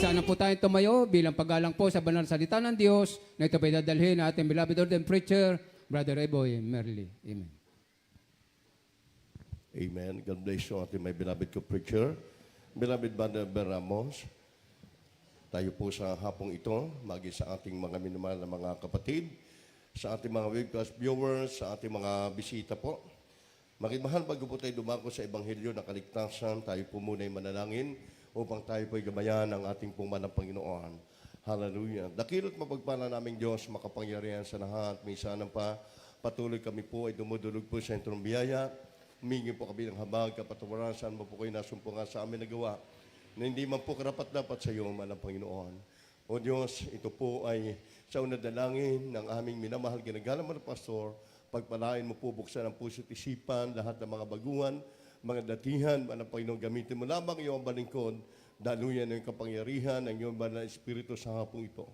Sana po tayong tumayo bilang paggalang po sa banal na salita ng Diyos na ito pa dadalhin na ating beloved ordained preacher, Brother Eboy Merly. Amen. Amen. God bless you, ating my beloved co-preacher. Beloved Brother Ramos, tayo po sa hapong ito, magi sa ating mga minamahal na mga kapatid, sa ating mga webcast viewers, sa ating mga bisita po. Mahal, bago po tayo dumako sa Ebanghelyo na kaligtasan, tayo po muna'y manalangin upang tayo po'y gabayan ng ating pong manang Panginoon. Hallelujah. Dakilo't mapagpala naming Diyos, makapangyarihan sa lahat. Minsan pa, patuloy kami po ay dumudulog po sa entrong biyaya. Humingi po kami ng habag, kapatawaran, saan mo po kayo nasumpungan sa amin nagawa, na hindi man po karapat-dapat sa iyo, manang Panginoon. O Diyos, ito po ay sa unang dalangin ng aming minamahal ginagalang na pastor. Pagpalain mo po, buksan ang puso't isipan, lahat ng mga baguhan, mga datihan, manang Panginoon, gamitin mo lamang iyong balingkod, daluyan ng kapangyarihan ng iyong banal na Espiritu sa hapong ito.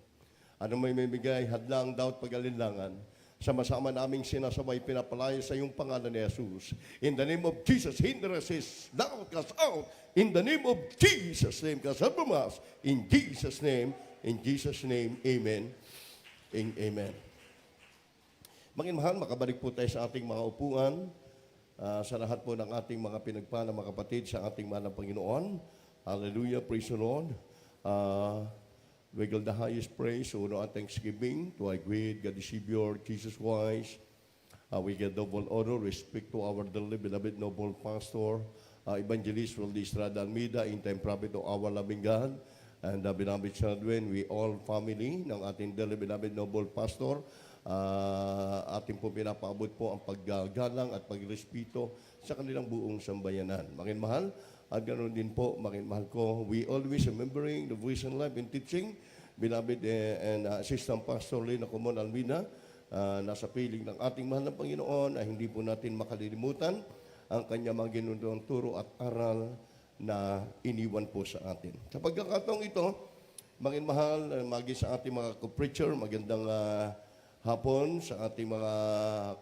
Ano may bigay, hadlang, doubt, pag-alinlangan, sama-sama naming sinasabay, pinapalaya sa iyong pangalan ni Jesus. In the name of Jesus, hindrances, doubt, cast out. In the name of Jesus' name, cast out from us. In Jesus' name, amen. And amen. Mahal, makabalik po tayo sa ating mga upuan. Sa lahat po ng ating mga pinagpala, mga kapatid, sa ating manang Panginoon. Hallelujah, praise the Lord. We give the highest praise, honor, and thanksgiving to our great God, the Savior, Jesus Christ. We give double honor, respect to our dearly beloved noble pastor, Evangelist Roldy Estrada Almeida, in-time prophet of our loving God, and the beloved children, we all family ng ating dearly beloved noble pastor. Ating po pinapaabot po ang paggagalang at pagrespeto sa kanilang buong sambayanan. Mahal, at ganoon din po, mahal ko, we always remembering the voice and life and teaching, beloved and assistant pastor Lina Comon Almeida, nasa piling ng ating mahal na Panginoon, ay hindi po natin makalilimutan ang kanyang mga ginunong turo at aral na iniwan po sa atin. Sa pagkakataong ito, mahal, magi sa ating mga co-preacher, magandang hapon sa ating mga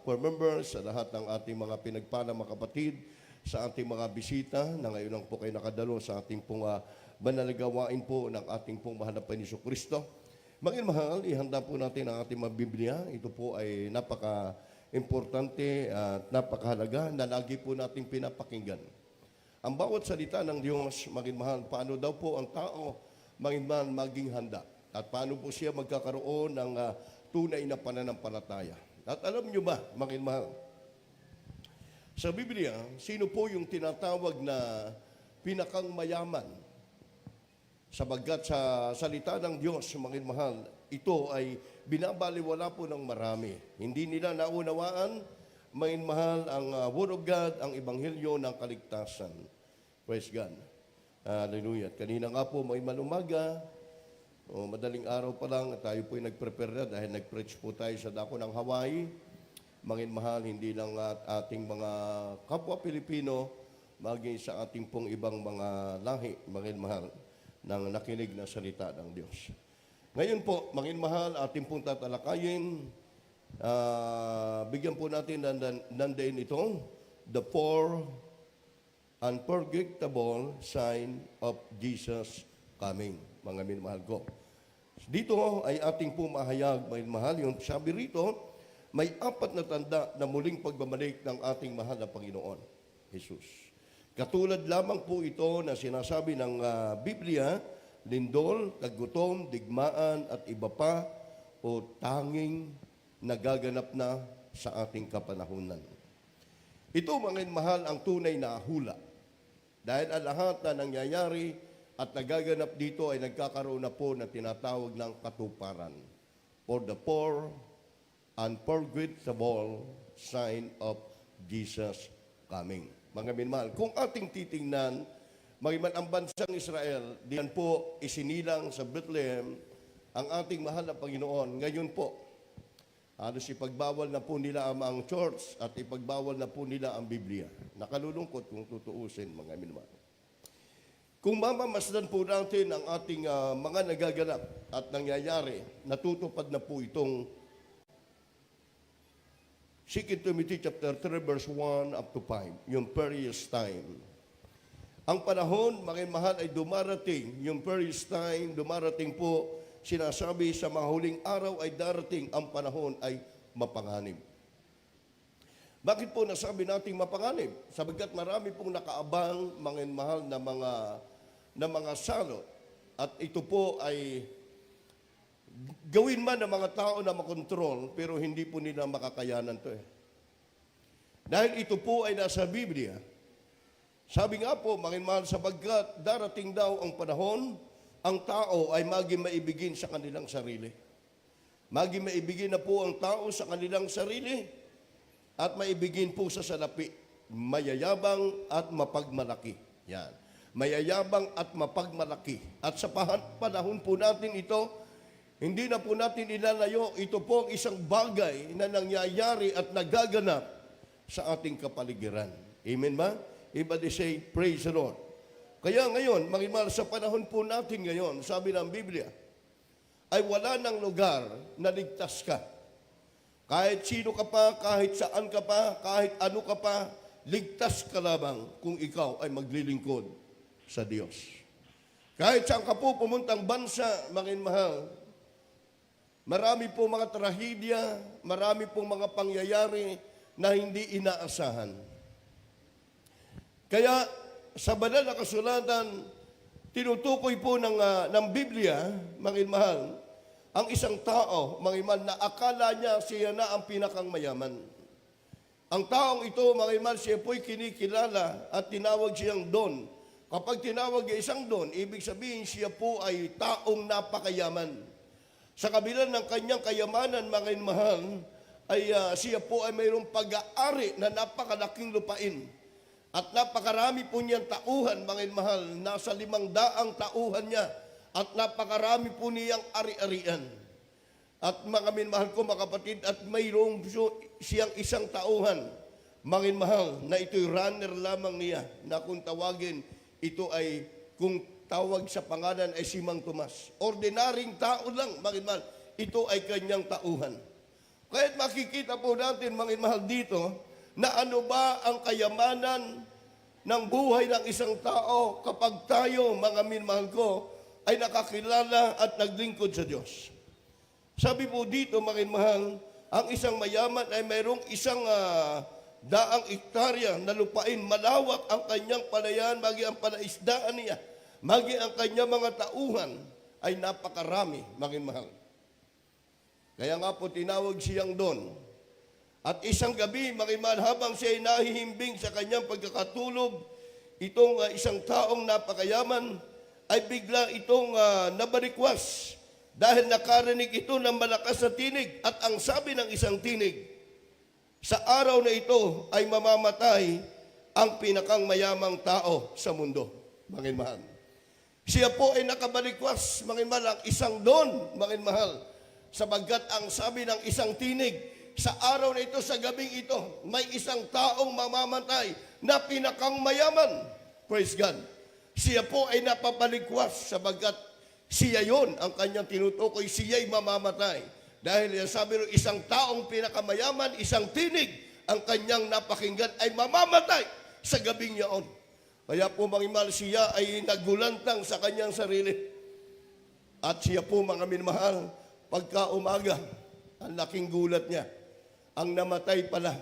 core members, sa lahat ng ating mga pinagpala mga kapatid, sa ating mga bisita na ngayon lang po kayo nakadalo sa ating pong banal na gawain po ng ating pong mahal na Panginoon Kristo. Mahal, ihanda po natin ang ating mga Biblia. Ito po ay napaka-importante at napakahalaga na lagi po nating pinapakinggan. Ang bawat salita ng Diyos, mahal, paano daw po ang tao, mahal, maging handa. At paano po siya magkakaroon ng tunay na pananampalataya. At alam nyo ba, mahal, sa Biblia, sino po yung tinatawag na pinakang mayaman? Sabagkat sa salita ng Diyos, mahal, ito ay binabaliwala po ng marami. Hindi nila naunawaan, mahal, ang Word of God, ang Ebanghelyo ng kaligtasan. Praise God. Hallelujah. Kanina nga po, umaga, madaling araw pa lang, tayo po ay nag-prepare na dahil nag-preach po tayo sa dako ng Hawaii. Mahal, hindi lang ating mga kapwa Pilipino, maging sa ating pong ibang mga lahi, mahal, ng nakinig na salita ng Diyos. Ngayon po, mahal, ating pong tatalakayin, bigyan po natin nandain ito, the four unforgettable sign of Jesus coming, mga minamahal ko. Dito ay ating pumahayag, mahal, yung sabi rito, may 4 na tanda na muling pagbabalik ng ating mahal na Panginoon, Jesus. Katulad lamang po ito na sinasabi ng Biblia, lindol, kagutom, digmaan at iba pa o tanging nagaganap na sa ating kapanahunan. Ito, mga mahal, ang tunay na hula. Dahil ang lahat na nangyayari at nagaganap dito ay nagkakaroon na po na tinatawag ng katuparan. For the four unforgettable sign of Jesus coming. Mga minamahal, kung ating titingnan, ang bansang Israel, diyan po isinilang sa Bethlehem ang ating mahal na Panginoon. Ngayon po, halos ipagbawal na po nila ang church at ipagbawal na po nila ang Biblia. Nakalulungkot kung tutuusin, mga minamahal. Kung mamamasdan po natin ang ating mga nagaganap at nangyayari, natutupad na po itong 2 Timothy chapter 3 verse 1 up to 5, yung perilous time. Ang panahon, mga mahal, ay dumarating. Yung first time, dumarating po, sinasabi sa mga huling araw ay darating, ang panahon ay mapanganib. Bakit po nasabi nating mapanganib? Sabagat marami pong nakaabang, mga mahal, na mga salot. At ito po ay gawin man ng mga tao na makontrol, pero hindi po nila makakayanan to eh. Dahil ito po ay nasa Biblia. Sabi nga po, mga mahal, sabagat darating daw ang panahon, ang tao ay maging maibigin sa kanilang sarili. Maging maibigin na po ang tao sa kanilang sarili at maibigin po sa salapi. Mayayabang at mapagmalaki. Yan. Mayayabang at mapagmalaki. At sa panahon po natin ito, hindi na po natin ilalayo, ito po ang isang bagay na nangyayari at nagaganap sa ating kapaligiran. Amen ba? Everybody say, praise the Lord. Kaya ngayon, mga mahal, sa panahon po natin ngayon, sabi ng Biblia, ay wala ng lugar na ligtas ka. Kahit sino ka pa, kahit saan ka pa, kahit ano ka pa, ligtas ka lamang kung ikaw ay maglilingkod sa Diyos. Kahit saan ka po pumuntang bansa, mga mahal, marami po mga trahedya, marami po mga pangyayari na hindi inaasahan. Kaya sa banal na kasulatan, tinutukoy po ng Biblia, mga mahal, ang isang tao, mga mahal, na akala niya siya na ang pinakang mayaman. Ang taong ito, mga mahal, siya po'y kinikilala at tinawag siyang Don. Kapag tinawag niya isang Don, ibig sabihin siya po ay taong napakayaman. Sa kabila ng kanyang kayamanan, mga mahal, ay siya po ay mayroong pag-aari na napakalaking lupain. At napakarami po niyang tauhan, mga mahal, nasa 500 tauhan niya. At napakarami po niyang ari-arian. At mga minmahal ko, mga kapatid, at mayroong siyang isang tauhan, mga mahal, na ito'y runner lamang niya, na kung tawagin, ito ay, kung tawag sa pangalan ay si Mang Tomas. Ordinaryong tao lang, mga mahal, ito ay kanyang tauhan. Kaya't makikita po natin, mga mahal, dito, na ano ba ang kayamanan ng buhay ng isang tao kapag tayo, mga minmahal ko, ay nakakilala at naglingkod sa Diyos. Sabi po dito, mga minmahal, ang isang mayaman ay mayroong isang daang ektarya na lupain. Malawak ang kanyang palayan, magi ang palaisdaan niya, magi ang kanyang mga tauhan ay napakarami, mga minmahal. Kaya nga po tinawag siyang Don. At isang gabi, mga mahal, habang siya ay nahihimbing sa kanyang pagkakatulog, itong isang taong napakayaman ay bigla itong nabalikwas dahil nakarinig ito ng malakas na tinig. At ang sabi ng isang tinig, sa araw na ito ay mamamatay ang pinakang mayamang tao sa mundo, mga mahal. Siya po ay nakabalikwas, mga mahal, ang isang Don, mga mahal, sabagat ang sabi ng isang tinig, sa araw na ito, sa gabing ito, may isang taong mamamatay na pinakang mayaman. Praise God. Siya po ay napapaligwas sabagat siya yon ang kanyang tinutukoy, siya'y mamamatay. Dahil sabi rin, isang taong pinakamayaman, isang tinig, ang kanyang napakinggan ay mamamatay sa gabing yaon. Kaya po, mga minmahal, siya ay nagulantang sa kanyang sarili. At siya po, mga minmahal, pagka umaga, ang laking gulat niya. Ang namatay pala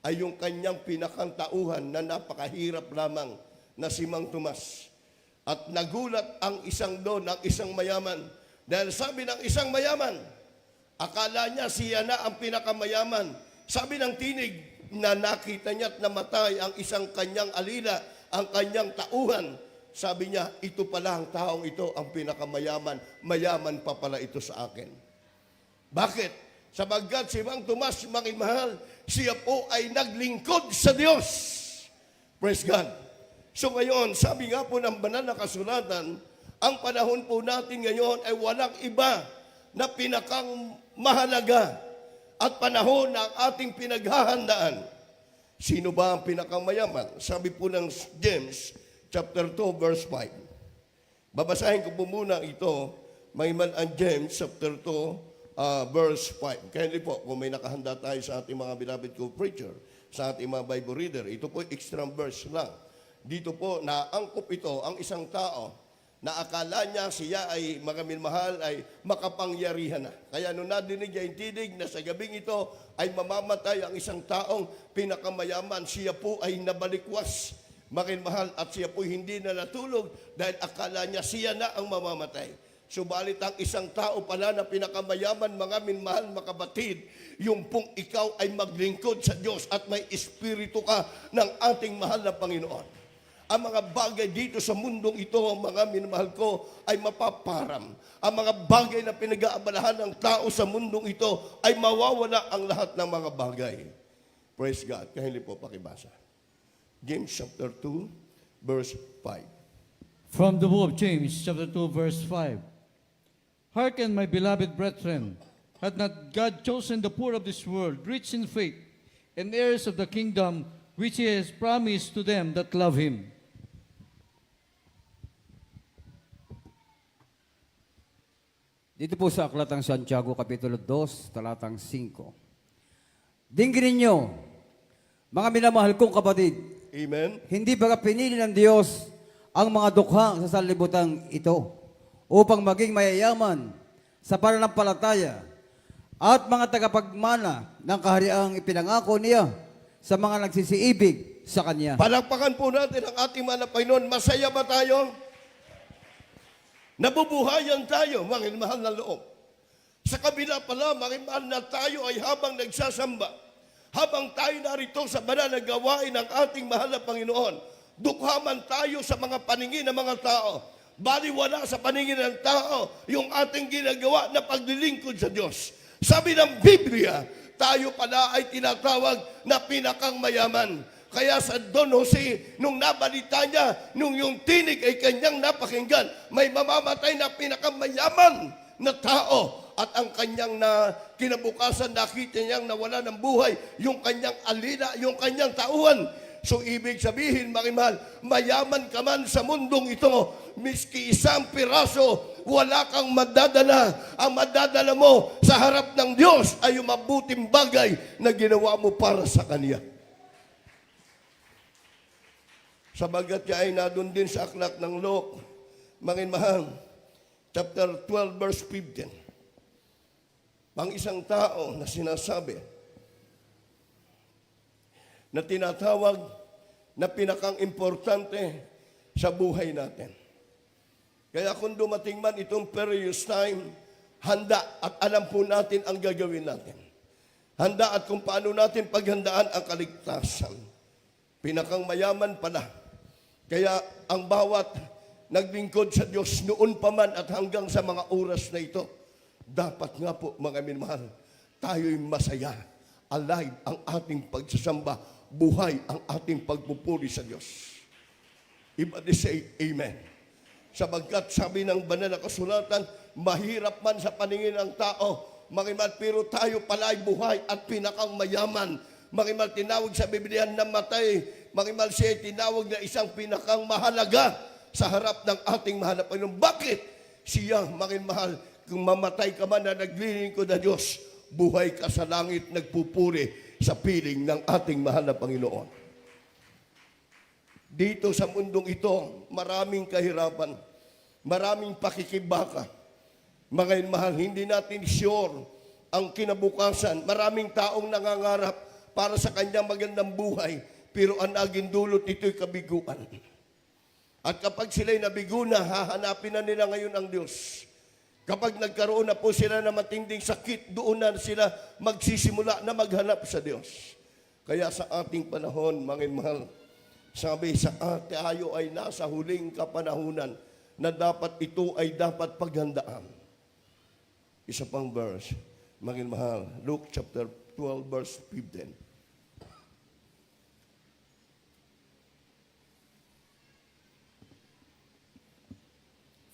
ay yung kanyang pinakang tauhan na napakahirap lamang na si Mang Tomas. At nagulat ang isang Don, ang isang mayaman. Dahil sabi ng isang mayaman, akala niya siya na ang pinakamayaman. Sabi ng tinig na nakita niya at namatay ang isang kanyang alila, ang kanyang tauhan. Sabi niya, ito pala ang taong ito, ang pinakamayaman. Mayaman pa pala ito sa akin. Bakit? Sabagat si Mang Tomas, mga mahal, siya po ay naglingkod sa Diyos. Praise God. So ngayon, sabi nga po ng banal na kasulatan, ang panahon po natin ngayon ay walang iba na pinakang mahalaga at panahon na ang ating pinaghahandaan. Sino ba ang pinakang mayaman? Sabi po ng James, chapter 2, verse 5. Babasahin ko po muna ito, may man ang James, chapter 2, verse 5. Kaya hindi po, kung may nakahanda tayo sa ating mga beloved co-preacher, sa ating mga Bible reader, ito po extra verse lang. Dito po, naangkop ito ang isang tao na akala niya siya ay mga minmahal ay makapangyarihan na. Kaya nung nadinig niya yung tinig na sa gabing ito ay mamamatay ang isang taong pinakamayaman, siya po ay nabalikwas, mga minmahal, at siya po hindi na natulog dahil akala niya siya na ang mamamatay. Subalit ang isang tao pala na pinakamayaman, mga minmahal, mga kapatid, yung pong ikaw ay maglingkod sa Diyos at may espiritu ka ng ating mahal na Panginoon. Ang mga bagay dito sa mundong ito, mga minamahal ko, ay mapaparam. Ang mga bagay na pinag-aabalahan ng tao sa mundong ito ay mawawala ang lahat ng mga bagay. Praise God. Kaya hindi po pakibasa. James chapter 2, verse 5. From the book of James, chapter 2, verse 5. Hearken, my beloved brethren, hath not God chosen the poor of this world, rich in faith, and heirs of the kingdom which he has promised to them that love him? Dito po sa Aklat ng Santiago, Kapitulo 2, talatang 5. Dinggin ninyo, mga minamahal kong kapatid, Amen. hindi ba pinili ng Diyos ang mga dukha sa sanlibutan ito upang maging mayayaman sa pananampalataya at mga tagapagmana ng kahariang ipinangako niya sa mga nagsisiibig sa Kanya? Palakpakan po natin ang ating mahal na Panginoon. Masaya ba tayo? Nabubuhayan tayo, mga mahal na loob. Sa kabila pala, mga mahal na tayo ay habang nagsasamba, habang tayo narito sa banal na gawain ng ating mahal na Panginoon, dukhaman tayo sa mga paningin ng mga tao. Baliwala sa paningin ng tao yung ating ginagawa na paglilingkod sa Diyos. Sabi ng Biblia, tayo pala ay tinatawag na pinakang mayaman. Kaya sa Don Jose, nung nabalita niya, nung yung tinig ay kanyang napakinggan, may mamamatay na pinakamayaman na tao. At ang kanyang na kinabukasan, nakita niyang nawala ng buhay, yung kanyang alila, yung kanyang tauhan. So ibig sabihin, makimahal, mayaman ka man sa mundong ito, miski isang piraso, wala kang madadala. Ang madadala mo sa harap ng Diyos ay yung mabuting bagay na ginawa mo para sa Kanya. Sabagat niya ay nadun din sa aklat ng Luke, mga mahal, chapter 12, verse 15. Ang isang tao na sinasabi, na tinatawag na pinakang importante sa buhay natin. Kaya kung dumating man itong perilous time, handa at alam po natin ang gagawin natin. Handa at kung paano natin paghandaan ang kaligtasan. Pinakang mayaman pala. Kaya ang bawat naglingkod sa Diyos noon pa man at hanggang sa mga oras na ito, dapat nga po mga minamahal, tayo'y masaya, alive ang ating pagsasamba, buhay ang ating pagpupuri sa Diyos. Everybody say Amen. Sabagkat sabi ng banal na kasulatan, mahirap man sa paningin ng tao, mga pero tayo pala ay buhay at pinakang mayaman. Mga tinawag sa Biblia na matay, mga siya tinawag na isang pinakang mahalaga sa harap ng ating mahal na Panginoon. Bakit? Siya, mga mahal, kung mamatay ka man na naglilingkod na Diyos, buhay ka sa langit, nagpupuri sa piling ng ating mahal na Panginoon. Dito sa mundong ito, maraming kahirapan, maraming pakikibaka. Mga mahal, hindi natin sure ang kinabukasan. Maraming taong nangangarap para sa kanyang magandang buhay, pero ang naging dulot nito'y kabiguan. At kapag sila'y nabigo na, hahanapin na nila ngayon ang Diyos. Kapag nagkaroon na po sila ng matinding sakit, doon na sila magsisimula na maghanap sa Diyos. Kaya sa ating panahon, mga mahal, sabi sa tayo ay nasa huling kapanahunan na dapat ito ay dapat paghandaan. Isa pang verse, mga mahal, Luke chapter 12, verse 15.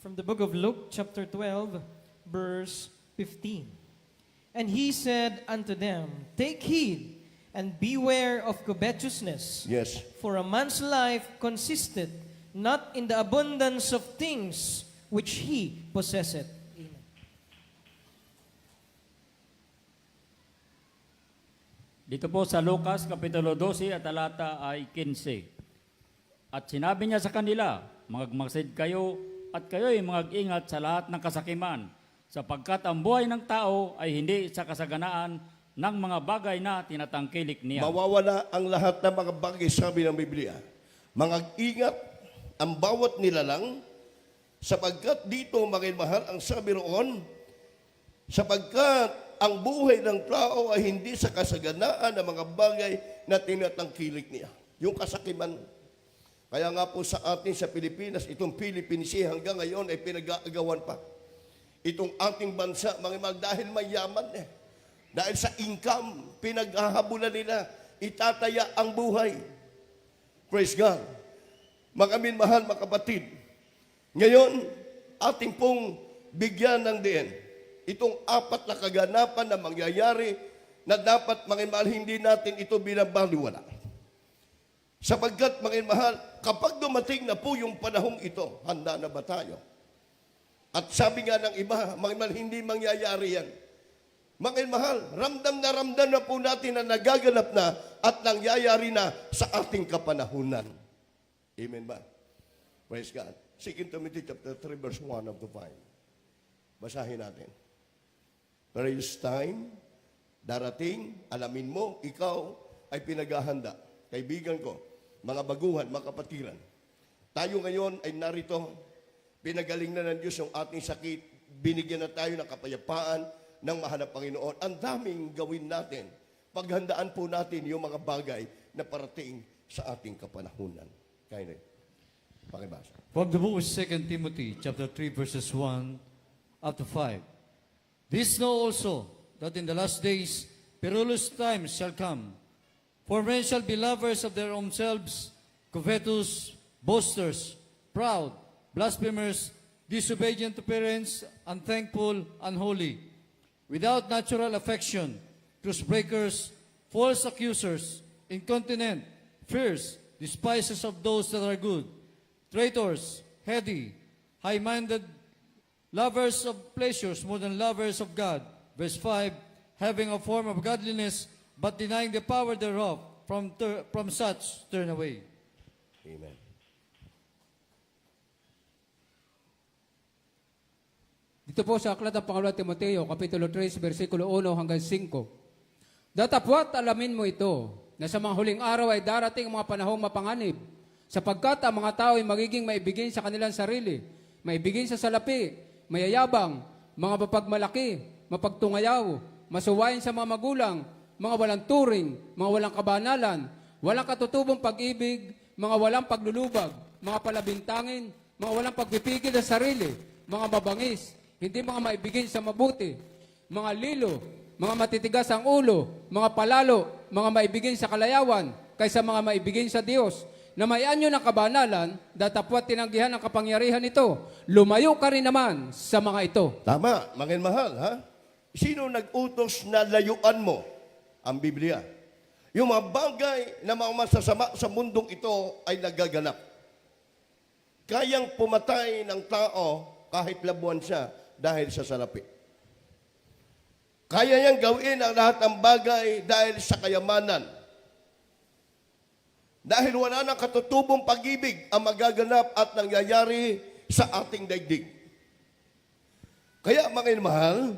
From the book of Luke, chapter 12, verse 15. And he said unto them, take heed, and beware of covetousness. Yes. For a man's life consisteth not in the abundance of things which he possesseth. Amen. Dito po sa Lucas, Kapitulo 12 at talata ay 15. At sinabi niya sa kanila, magmasid kayo at kayo'y mag-ingat sa lahat ng kasakiman, sapagkat ang buhay ng tao ay hindi sa kasaganaan ng mga bagay na tinatangkilik niya. Mawawala ang lahat ng mga bagay, sabi ng Biblia. Mag-ingat ang bawat nilalang, sapagkat dito, mga mahal, ang sabi roon, sapagkat ang buhay ng tao ay hindi sa kasaganaan ng mga bagay na tinatangkilik niya. Yung kasakiman. Kaya nga po sa atin sa Pilipinas, itong Philippine Sea hanggang ngayon ay pinag-aagawan pa. Itong ating bansa, mga mahal, dahil mayaman eh. Dahil sa income, pinaghahabulan nila, itataya ang buhay. Praise God. Mga minmahal, mga kapatid, ngayon, ating pong bigyan ng diin itong apat na kaganapan na mangyayari na dapat, mga mahal, hindi natin ito binabaliwala. Sapagkat, mga mahal, kapag dumating na po yung panahong ito, handa na ba tayo? At sabi nga ng iba, mga mahal, hindi mangyayari yan. Mga mahal, ramdam na po natin na nagaganap na at nangyayari na sa ating kapanahunan. Amen ba? Praise God. 2 Timothy chapter 3 verse 1 up to 5. Basahin natin. Praise time, darating, alamin mo, ikaw ay pinaghahanda. Kaibigan ko, mga baguhan, mga kapatiran. Tayo ngayon ay narito, pinagaling na ng Diyos yung ating sakit, binigyan na tayo ng kapayapaan ng mahal na Panginoon. Ang daming gawin natin. Paghandaan po natin yung mga bagay na parating sa ating kapanahunan. Kaya pakibasa. From the book of 2 Timothy, chapter 3, verses 1 up to 5. This know also, that in the last days perilous times shall come. For men shall be lovers of their own selves, covetous, boasters, proud, blasphemers, disobedient to parents, unthankful, unholy, without natural affection, truce breakers, false accusers, incontinent, fierce, despisers of those that are good, traitors, heady, high-minded, lovers of pleasures more than lovers of God. Verse 5, having a form of godliness, but denying the power thereof, from such turn away. Amen. Dito po sa Aklat ng Pangalawa Timoteo, Kapitulo 3, versikulo 1 hanggang 5. Datapwat alamin mo ito, na sa mga huling araw ay darating ang mga panahong mapanganib, sapagkat ang mga tao ay magiging maibigin sa kanilang sarili, maibigin sa salapi, mayayabang, mga mapagmalaki, mapagtungayaw, masuwayin sa mga magulang, mga walang turing, mga walang kabanalan, walang katutubong pag-ibig, mga walang paglulubag, mga palabintangin, mga walang pagpipigil sa sarili, mga mabangis, hindi mga maibigin sa mabuti, mga lilo, mga matitigas ang ulo, mga palalo, mga maibigin sa kalayawan, kaysa mga maibigin sa Diyos, na may anyo ng kabanalan, datapwat tinanggihan ang kapangyarihan nito. Lumayo ka rin naman sa mga ito. Tama, mga mahal, ha? Sino nag-utos na layuan mo? Ang Biblia. Yung mga bagay na mga masasama sa mundong ito ay nagaganap. Kayang pumatay ng tao kahit labuan siya dahil sa salapi. Kaya niyang gawin ang lahat ng bagay dahil sa kayamanan. Dahil wala nang katutubong pag-ibig ang magaganap at nangyayari sa ating daigdig. Kaya mga mahal,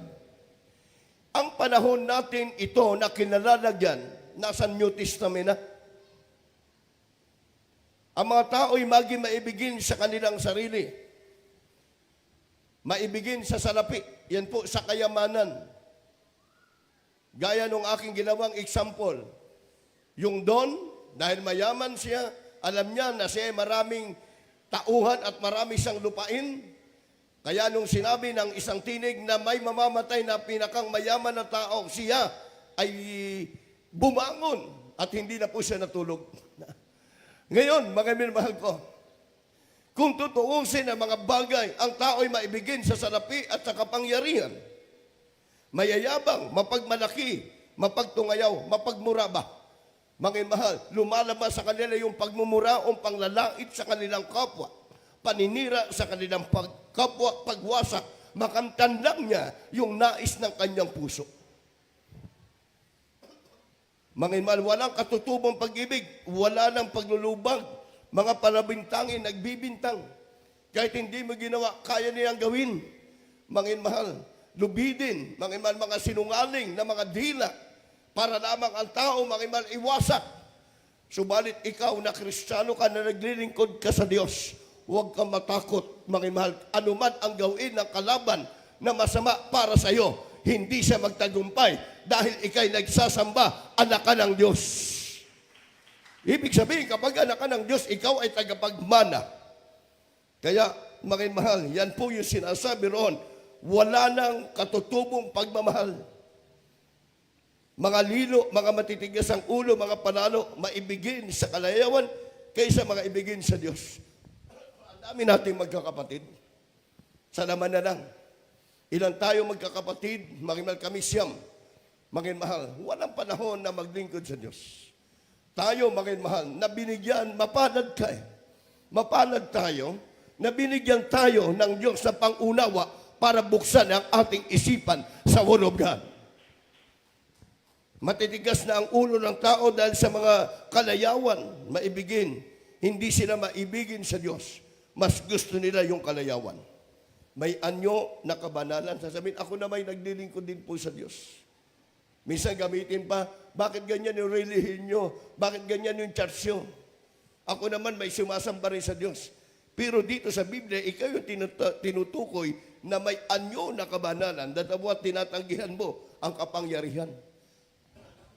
ang panahon natin ito na kinalalagyan, nasa New Testament na. Ang mga tao ay maging maibigin sa kanilang sarili. Maibigin sa salapi. Yan po sa kayamanan. Gaya nung aking ginawang example. Yung Don, dahil mayaman siya, alam niya na siya ay maraming tauhan at marami siyang lupain. Kaya nung sinabi ng isang tinig na may mamamatay na pinakang mayaman na tao, siya ay bumangon at hindi na po siya natulog. Ngayon, mga minamahal ko, kung tutuusin ang mga bagay, ang tao ay maibigin sa salapi at sa kapangyarihan. Mayayabang, mapagmalaki, mapagtungayaw, mapagmura ba? Mga mahal, lumalabas sa kanila yung pagmumura o panglalait sa kanilang kapwa, paninira sa kanilang kapwa, pagwasak, makamtan lang niya yung nais ng kanyang puso. Mga mahal, walang katutubong pag-ibig, wala nang paglulubag, Mga panabintangin, nagbibintang. Kahit hindi mo ginawa, kaya niyang gawin. Mangin mahal, lubidin, mangin mahal, mga sinungaling na mga dila, para lamang ang tao, mangin mahal, iwasak. Subalit ikaw na Kristiyano ka na naglilingkod ka sa Diyos, huwag kang matakot, mangin mahal, anuman ang gawin ng kalaban na masama para sa iyo, hindi siya magtagumpay dahil ikay nagsasamba, anak ka ng Diyos. Ibig sabihin, kapag anak ka ng Diyos, ikaw ay tagapagmana. Kaya, mga mahal, yan po yung sinasabi roon, wala nang katutubong pagmamahal. Mga lilo, mga matitigas ang ulo, mga panalo, maibigin sa kalayawan kaysa mga ibigin sa Diyos. Ang dami nating magkakapatid. Sa naman na lang. Ilan tayo magkakapatid, mga kami siyam. Mga mahal, walang panahon na maglingkod sa Diyos. Tayo, mga mahal, na binigyan, mapalad ka eh. Mapalad tayo, na binigyan tayo ng Diyos sa pangunawa para buksan ang ating isipan sa Word of God. Matitigas na ang ulo ng tao dahil sa mga kalayawan, maibigin. Hindi sila maibigin sa Diyos. Mas gusto nila yung kalayawan. May anyo na kabanalan. Sasabihin, ako na may naglilingkod din po sa Diyos. Minsan gamitin pa, bakit ganyan yung relihiyon nyo? Bakit ganyan yung church nyo? Ako naman may sumasamba rin sa Diyos. Pero dito sa Biblia, ikaw yung tinutukoy na may anyo na kabanalan, datapwat tinatanggihan mo ang kapangyarihan.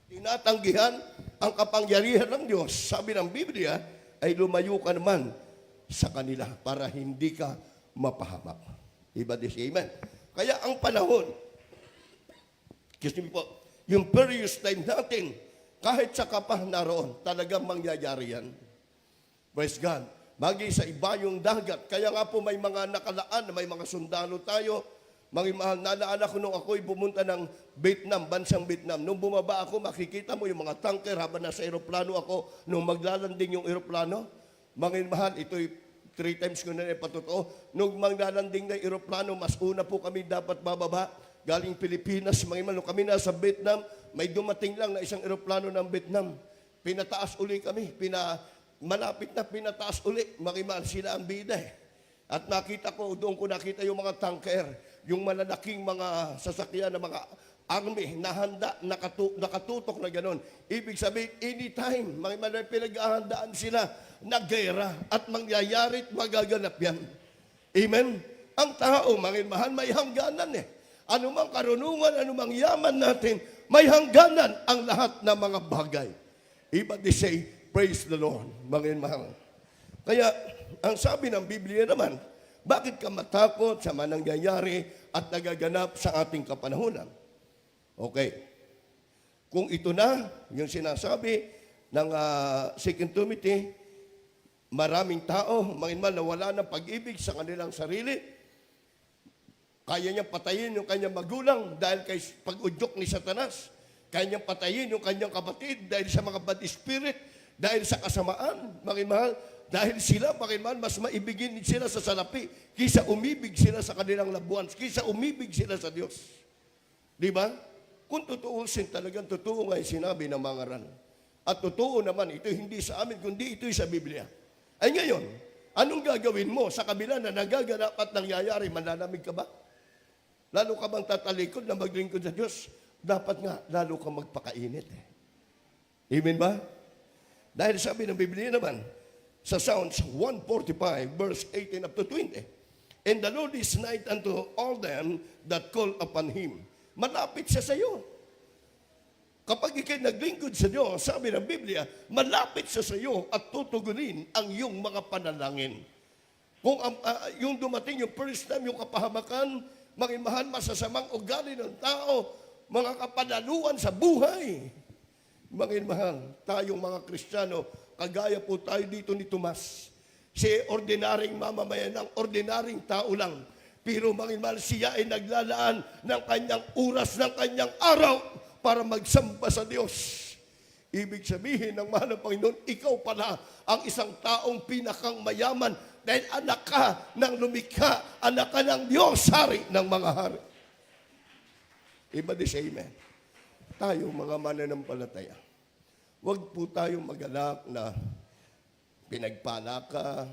Tinatanggihan ang kapangyarihan ng Diyos. Sabi ng Biblia, ay lumayo ka naman sa kanila para hindi ka mapahamak. Iba this, amen. Kaya ang panahon, excuse me po, yung period time natin, kahit sa kapah naroon, talagang mangyayari yan. Praise God. Magi sa iba yung dagat. Kaya nga po may mga nakalaan, may mga sundalo tayo. Mga mahal, naalala ko nung ako'y pumunta ng Vietnam, bansang Vietnam. Nung bumaba ako, makikita mo yung mga tanker habang nasa aeroplano ako. Nung maglalanding yung aeroplano, mga mahal, ito'y 3 times ko na ipatotoo. Nung maglalanding na aeroplano, mas una po kami dapat bababa. Galing Pilipinas, mga mahal, nung kami nasa Vietnam, may dumating lang na isang aeroplano ng Vietnam. Pinataas uli kami, malapit na pinataas uli, makimahal sila ang bida eh. At nakita ko, doon ko nakita yung mga tanker, yung malalaking mga sasakyan ng mga army na handa, nakatutok na gano'n. Ibig sabihin, anytime, makimahal pinag-ahandaan sila na gera at mangyayari at magaganap yan. Amen? Ang tao, makimahal, may hangganan eh. Anumang karunungan, anumang yaman natin, may hangganan ang lahat ng mga bagay. Iba di say, praise the Lord, mga mahal. Kaya, ang sabi ng Biblia naman, bakit ka matakot sa manangyayari at nagaganap sa ating kapanahunan? Okay. Kung ito na, yung sinasabi ng 2 Timothy, maraming tao, mga mahal, na wala ng pag-ibig sa kanilang sarili, kaya niyang patayin yung kanyang magulang dahil kay pag-udyok ni Satanas, kaya niyang patayin yung kanyang kapatid dahil sa mga bad spirit, dahil sa kasamaan, mga mahal, dahil sila, mga mahal, mas maibigin sila sa salapi, kaysa umibig sila sa kanilang labuan, kaysa umibig sila sa Diyos. Di ba? Kung tutuusin, talagang totoo nga yung sinabi ng mga ran. At totoo naman, ito hindi sa amin, kundi ito sa Biblia. Ay ngayon, anong gagawin mo sa kabila na nagaganap at nangyayari, mananamig ka ba? Lalo ka bang tatalikod na maglingkod sa Diyos? Dapat nga, lalo ka magpakainit. Amen ba? Dahil sabi ng Biblia naman, sa Psalms 145, verse 18 up to 20, and the Lord is nigh unto all them that call upon Him. Malapit siya sa iyo. Kapag ikay naglingkod sa Diyos, sabi ng Biblia, malapit siya sa iyo at tutugunin ang iyong mga panalangin. Kung yung dumating yung first time, yung kapahamakan, maging masasamang ugali ng tao, mga kapanaluan sa buhay. Mga mahal, tayong mga Kristiyano, kagaya po tayo dito ni Tomas. Siya ordinaryong mamamayan ng ordinaryong tao lang. Pero mga mahal, siya ay naglalaan ng kanyang oras, ng kanyang araw para magsamba sa Diyos. Ibig sabihin ng mahal ng Panginoon, ikaw pala ang isang taong pinakang mayaman dahil anak ka ng lumikha, anak ka ng Diyos, hari ng mga hari. Iba di say amen. Tayo mga mananampalataya, huwag po tayong magalak na pinagpala ka,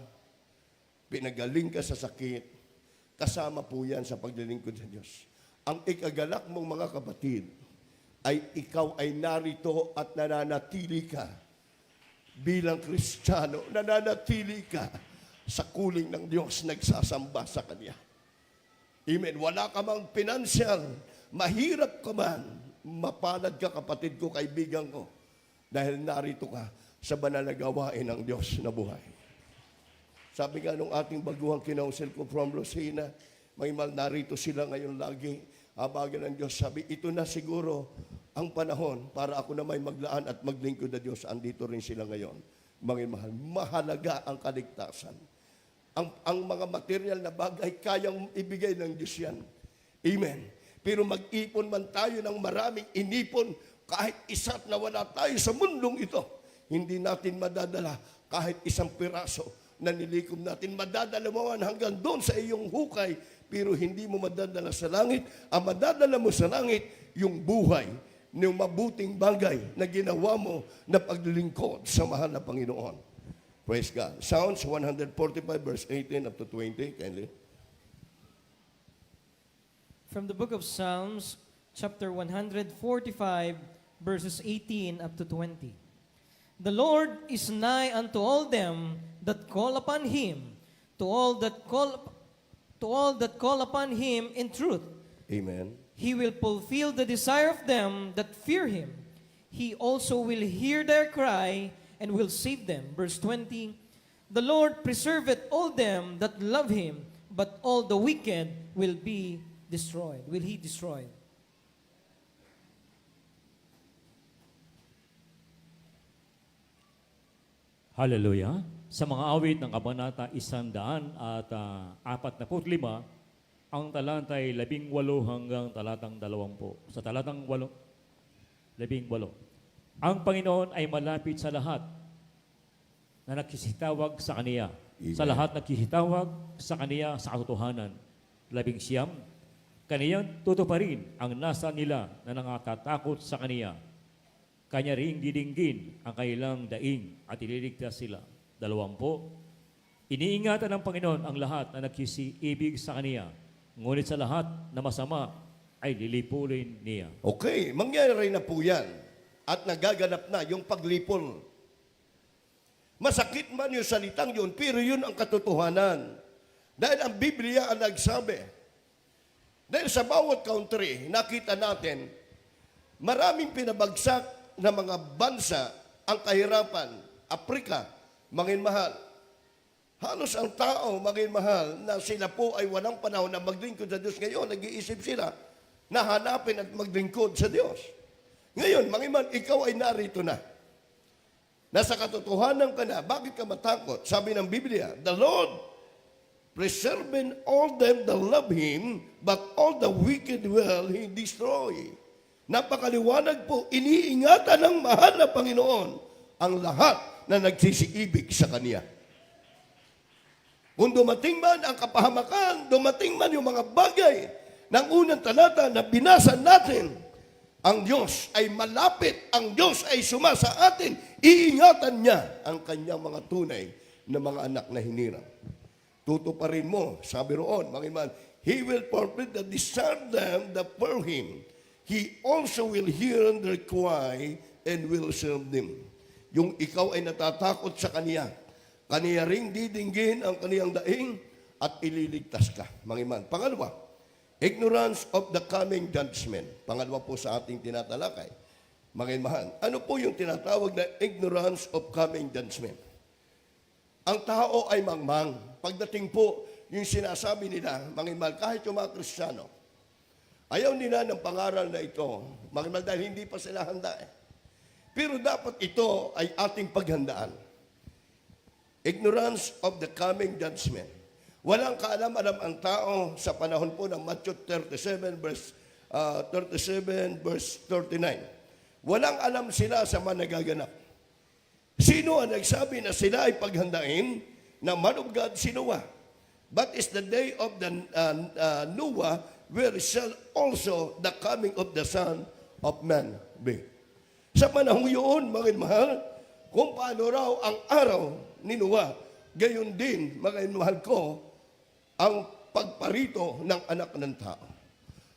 pinagaling ka sa sakit, kasama po yan sa paglilingkod sa Diyos. Ang ikagalak mong mga kapatid, ay ikaw ay narito at nananatili ka bilang Kristiyano, nananatili ka sa kuling ng Diyos, nagsasamba sa Kanya. Amen. Wala ka mang financial, mahirap ka man, mapalad ka kapatid ko, kaibigan ko, dahil narito ka sa banal na gawain ng Diyos na buhay. Sabi nga nung ating baguhang kinaunsel ko from Lucena, may mal narito sila ngayon lagi, abagan ng Diyos. Sabi, ito na siguro ang panahon para ako na may maglaan at maglingkod na Diyos. Andito rin sila ngayon. Mga mahal, mahalaga ang kaligtasan. Ang mga material na bagay, kayang ibigay ng Diyos yan. Amen. Pero mag-ipon man tayo ng maraming inipon, kahit isa't nawala tayo sa mundong ito, hindi natin madadala kahit isang piraso na nilikom natin. Madadala mo man hanggang doon sa iyong hukay, pero hindi mo madadala sa langit. Ang madadala mo sa langit, yung buhay ng mabuting bagay na ginawa mo na paglilingkod sa mahal na Panginoon. Praise God. Psalms 145 verse 18 up to 20. Kindly. From the book of Psalms, chapter 145, verses 18 up to 20. The Lord is nigh unto all them that call upon Him, to all that call upon Him in truth. Amen. He will fulfill the desire of them that fear Him. He also will hear their cry and will save them. Verse 20, the Lord preserveth all them that love Him, but all the wicked will be destroyed. Will He destroy? Hallelujah. Sa mga awit ng Kabanata 145, ang talata ay 18 hanggang talatang 20. Sa talatang 18, ang Panginoon ay malapit sa lahat na nagsisitawag sa Kaniya. Amen. Sa lahat nagsisitawag sa Kaniya sa katotohanan. 19, Kaniyang tutuparin ang nasa nila na nangatatakot sa Kaniya. Kanya ring didinggin ang kailang daing at ililigtas sila. 20, iniingatan ng Panginoon ang lahat na nagsisiibig sa Kaniya, ngunit sa lahat na masama ay lilipulin niya. Okay, mangyayari na po yan. At nagaganap na yung paglipol. Masakit man yung salitang yun, pero yun ang katotohanan. Dahil ang Biblia ang nagsabi. Dahil sa bawat country, nakita natin, maraming pinabagsak na mga bansa ang kahirapan. Afrika, mangin mahal. Halos ang tao, mangin mahal, na sila po ay walang panahon na maglingkod sa Diyos. Ngayon, nag-iisip sila na hanapin at maglingkod sa Diyos. Ngayon, mangiman, ikaw ay narito na. Nasa katotohanan ka na, bakit ka matakot? Sabi ng Biblia, the Lord preserving all them that love Him, but all the wicked will He destroy. Napakaliwanag po, iniingatan ng mahal na Panginoon ang lahat na nagsisiibig sa Kanya. Kung dumating man ang kapahamakan, dumating man yung mga bagay ng unang talata na binasa natin, ang Diyos ay malapit, ang Diyos ay sumasa atin, iingatan niya ang kanyang mga tunay na mga anak na hinirang. Tutuparin mo, sabi roon, mangiman, He will fulfill the desire them that fear Him. He also will hear their cry and will serve them. Yung ikaw ay natatakot sa Kaniya, Kaniya ring didinggin ang kaniyang daing at ililigtas ka. Mangiman. Pangalawa, ignorance of the coming judgment. Pangalawa po sa ating tinatalakay. Manginmahan. Ano po yung tinatawag na ignorance of coming judgment? Ang tao ay mangmang. Pagdating po, yung sinasabi nila, manginmahal, kahit yung mga Kristiyano, ayaw nila ng pangaral na ito, manginmahal, dahil hindi pa sila handa eh. Pero dapat ito ay ating paghandaan. Ignorance of the coming judgment. Walang kaalam-alam ang tao sa panahon po ng Matthew 37 verse 39. Walang alam sila sa mga nagaganap. Sino ang nagsabi na sila ay paghandain na man of God si Noah? But is the day of the Noah where shall also the coming of the Son of Man be? Sa panahon yun, mga mahal, kung paano raw ang araw ni Noah, gayon din, mga mahal ko, ang pagparito ng anak ng tao.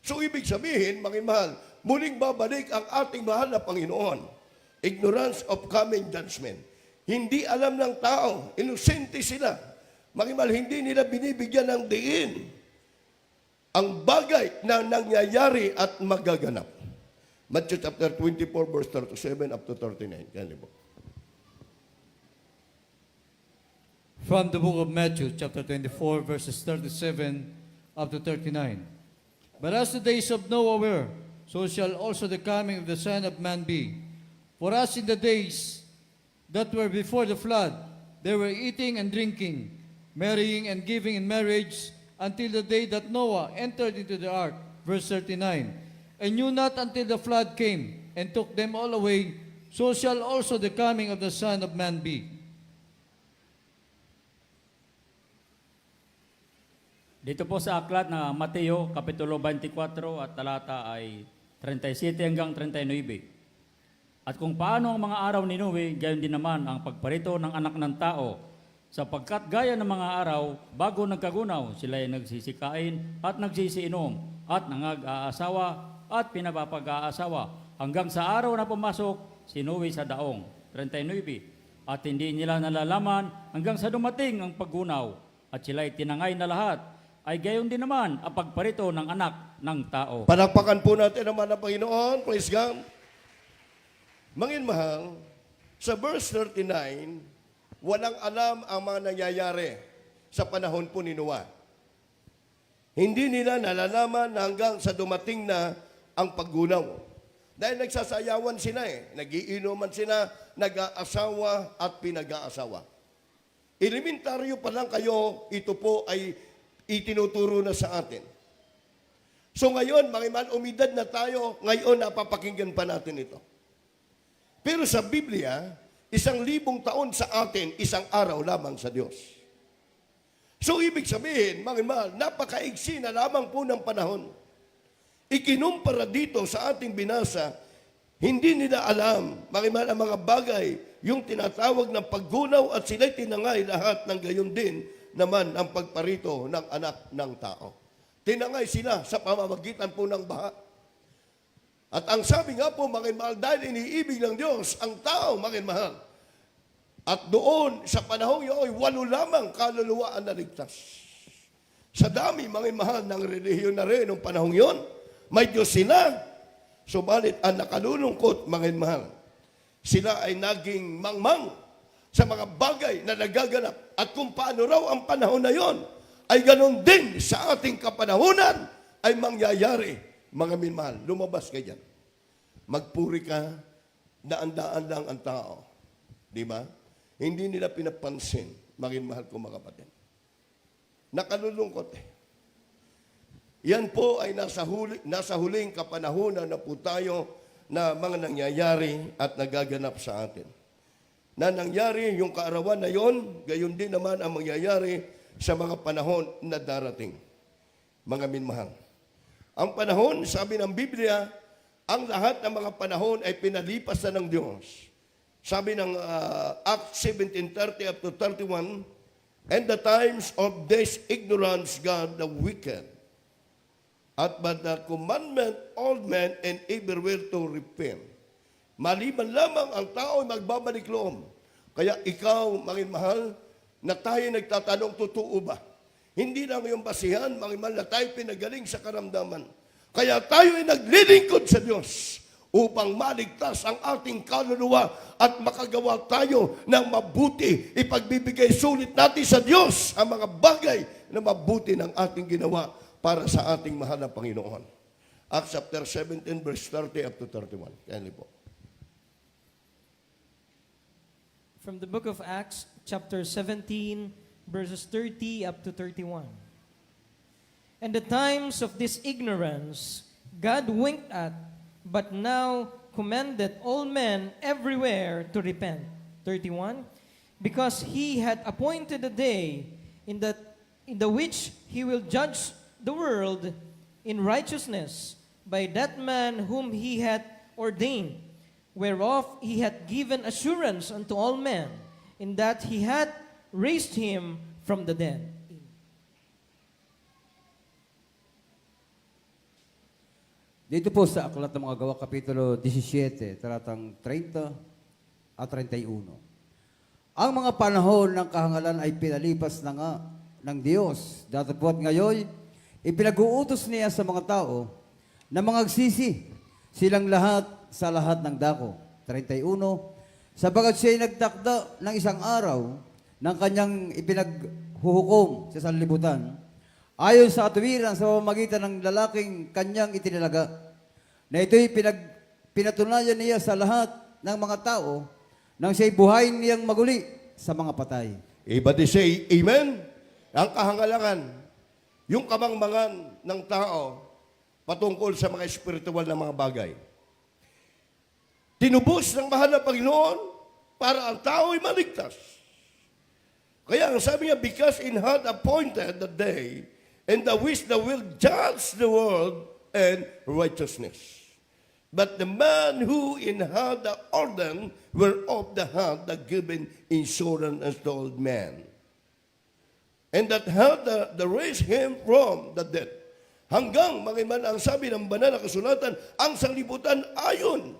So, ibig sabihin, mga mahal, muling babalik ang ating mahal na Panginoon. Ignorance of coming judgment. Hindi alam ng tao, inosente sila. Mga mahal, hindi nila binibigyan ng diin ang bagay na nangyayari at magaganap. Matthew chapter 24, verse 37 up to 39. Kaya po. From the book of Matthew, chapter 24, verses 37 up to 39. But as the days of Noah were, so shall also the coming of the Son of Man be. For as in the days that were before the flood, they were eating and drinking, marrying and giving in marriage, until the day that Noah entered into the ark. Verse 39. And knew not until the flood came, and took them all away, so shall also the coming of the Son of Man be. Dito po sa aklat na Mateo, Kapitulo 24 at talata ay 37 hanggang 39. At kung paano ang mga araw ni Noe, gayon din naman ang pagparito ng anak ng tao. Sapagkat gaya ng mga araw, bago nagkagunaw, sila ay nagsisikain at nagsisiinom at nangag-aasawa at pinapapag-aasawa. Hanggang sa araw na pumasok, si Noe sa daong. 39. At hindi nila nalalaman hanggang sa dumating ang paggunaw. At sila ay tinangay na lahat. Ay gayon din naman ang pagparito ng anak ng tao. Palakpakan po natin naman ang Panginoon. Praise God. Mangin mahal, sa verse 39, walang alam ang mga nangyayari sa panahon po ni Noah. Hindi nila nalalaman hanggang sa dumating na ang paggunaw. Dahil nagsasayawan sila nagiinuman sila, nag-aasawa at pinag-aasawa. Elementaryo pa lang kayo, ito po ay itinuturo na sa atin. So ngayon, mga iman, umidad na tayo, ngayon napapakinggan pa natin ito. Pero sa Biblia, 1,000 taon sa atin, isang araw lamang sa Diyos. So ibig sabihin, mga iman, napakaigsi na lamang po ng panahon. Ikinumpara dito sa ating binasa, hindi nila alam, mga iman, ang mga bagay, yung tinatawag ng paggunaw at sila'y tinangay lahat ng gayon din naman ang pagparito ng anak ng tao. Tinangay sila sa pamamagitan po ng baha. At ang sabi nga po, mga mahal, dahil iniibig ng Diyos ang tao, mga mahal. At doon, sa panahong yun, 8 lamang kaluluwa ang naligtas. Sa dami, mga mahal, ng relihiyon na rin noong panahong yun, may Diyos sila. Subalit, ang nakalulungkot, mga mahal, sila ay naging mangmang sa mga bagay na nagaganap. At kung paano raw ang panahon na yon, ay ganon din sa ating kapanahunan ay mangyayari, mga minmahal. Lumabas ka dyan. Magpuri ka, daan-daan lang ang tao. Di ba? Hindi nila pinapansin, mga minmahal ko mga kapatid. Nakalulungkot Yan po ay nasa huling kapanahunan na po tayo na mga nangyayari at nagaganap sa atin. Na nangyari yung kaarawan na yon, gayon din naman ang mangyayari sa mga panahon na darating. Mga minmahal. Ang panahon, sabi ng Biblia, ang lahat ng mga panahon ay pinalipas na ng Diyos. Sabi ng Acts 17:30 up to 31, and the times of this ignorance God the wicked, at by the commandment all men and everywhere to repent. Maliban lamang ang tao ay magbabalik loob. Kaya ikaw, mga mahal, na tayo nagtatanong, totoo ba? Hindi lang yung basihan, mga mahal, na tayo pinagaling sa karamdaman. Kaya tayo ay naglilingkod sa Diyos upang maligtas ang ating kaluluwa at makagawa tayo ng mabuti. Ipagbibigay sulit natin sa Diyos ang mga bagay na mabuti ng ating ginawa para sa ating mahal na Panginoon. Acts chapter 17, verse 30 up to 31. Kaya po. From the book of Acts, chapter 17, verses 30 up to 31. And the times of this ignorance God winked at, but now commanded all men everywhere to repent. 31. Because he had appointed a day in the which he will judge the world in righteousness by that man whom he had ordained, whereof he hath given assurance unto all men, in that he had raised him from the dead. Dito po sa Aklat ng mga Gawa, Kapitulo 17, talatang 30 at 31. Ang mga panahon ng kahangalan ay pinalipas na nga ng Diyos. Datapwat ngayon, ipinag-uutos niya sa mga tao na mangagsisi silang lahat sa lahat ng dako. 31, sapagat siya'y nagtakda ng isang araw ng kanyang ipinaghuhukom sa sanlibutan, ayon sa katuwiran sa pamamagitan ng lalaking kanyang itinalaga, na ito'y pinatunayan niya sa lahat ng mga tao nang siya'y buhayin niyang maguli sa mga patay. Everybody say, Amen? Ang kahangalangan, yung kamangmangan ng tao patungkol sa mga espiritual na mga bagay. Tinubos ng mahal na Panginoon para ang tao ay maligtas. Kaya ang sabi niya, because in had appointed the day and the which the will judge the world and righteousness. But the man who in had the order whereof the hand the given insurance as the old man. And that had the raise him from the dead. Hanggang magiman ang sabi ng banal na kasulatan, ang sanglibutan ayon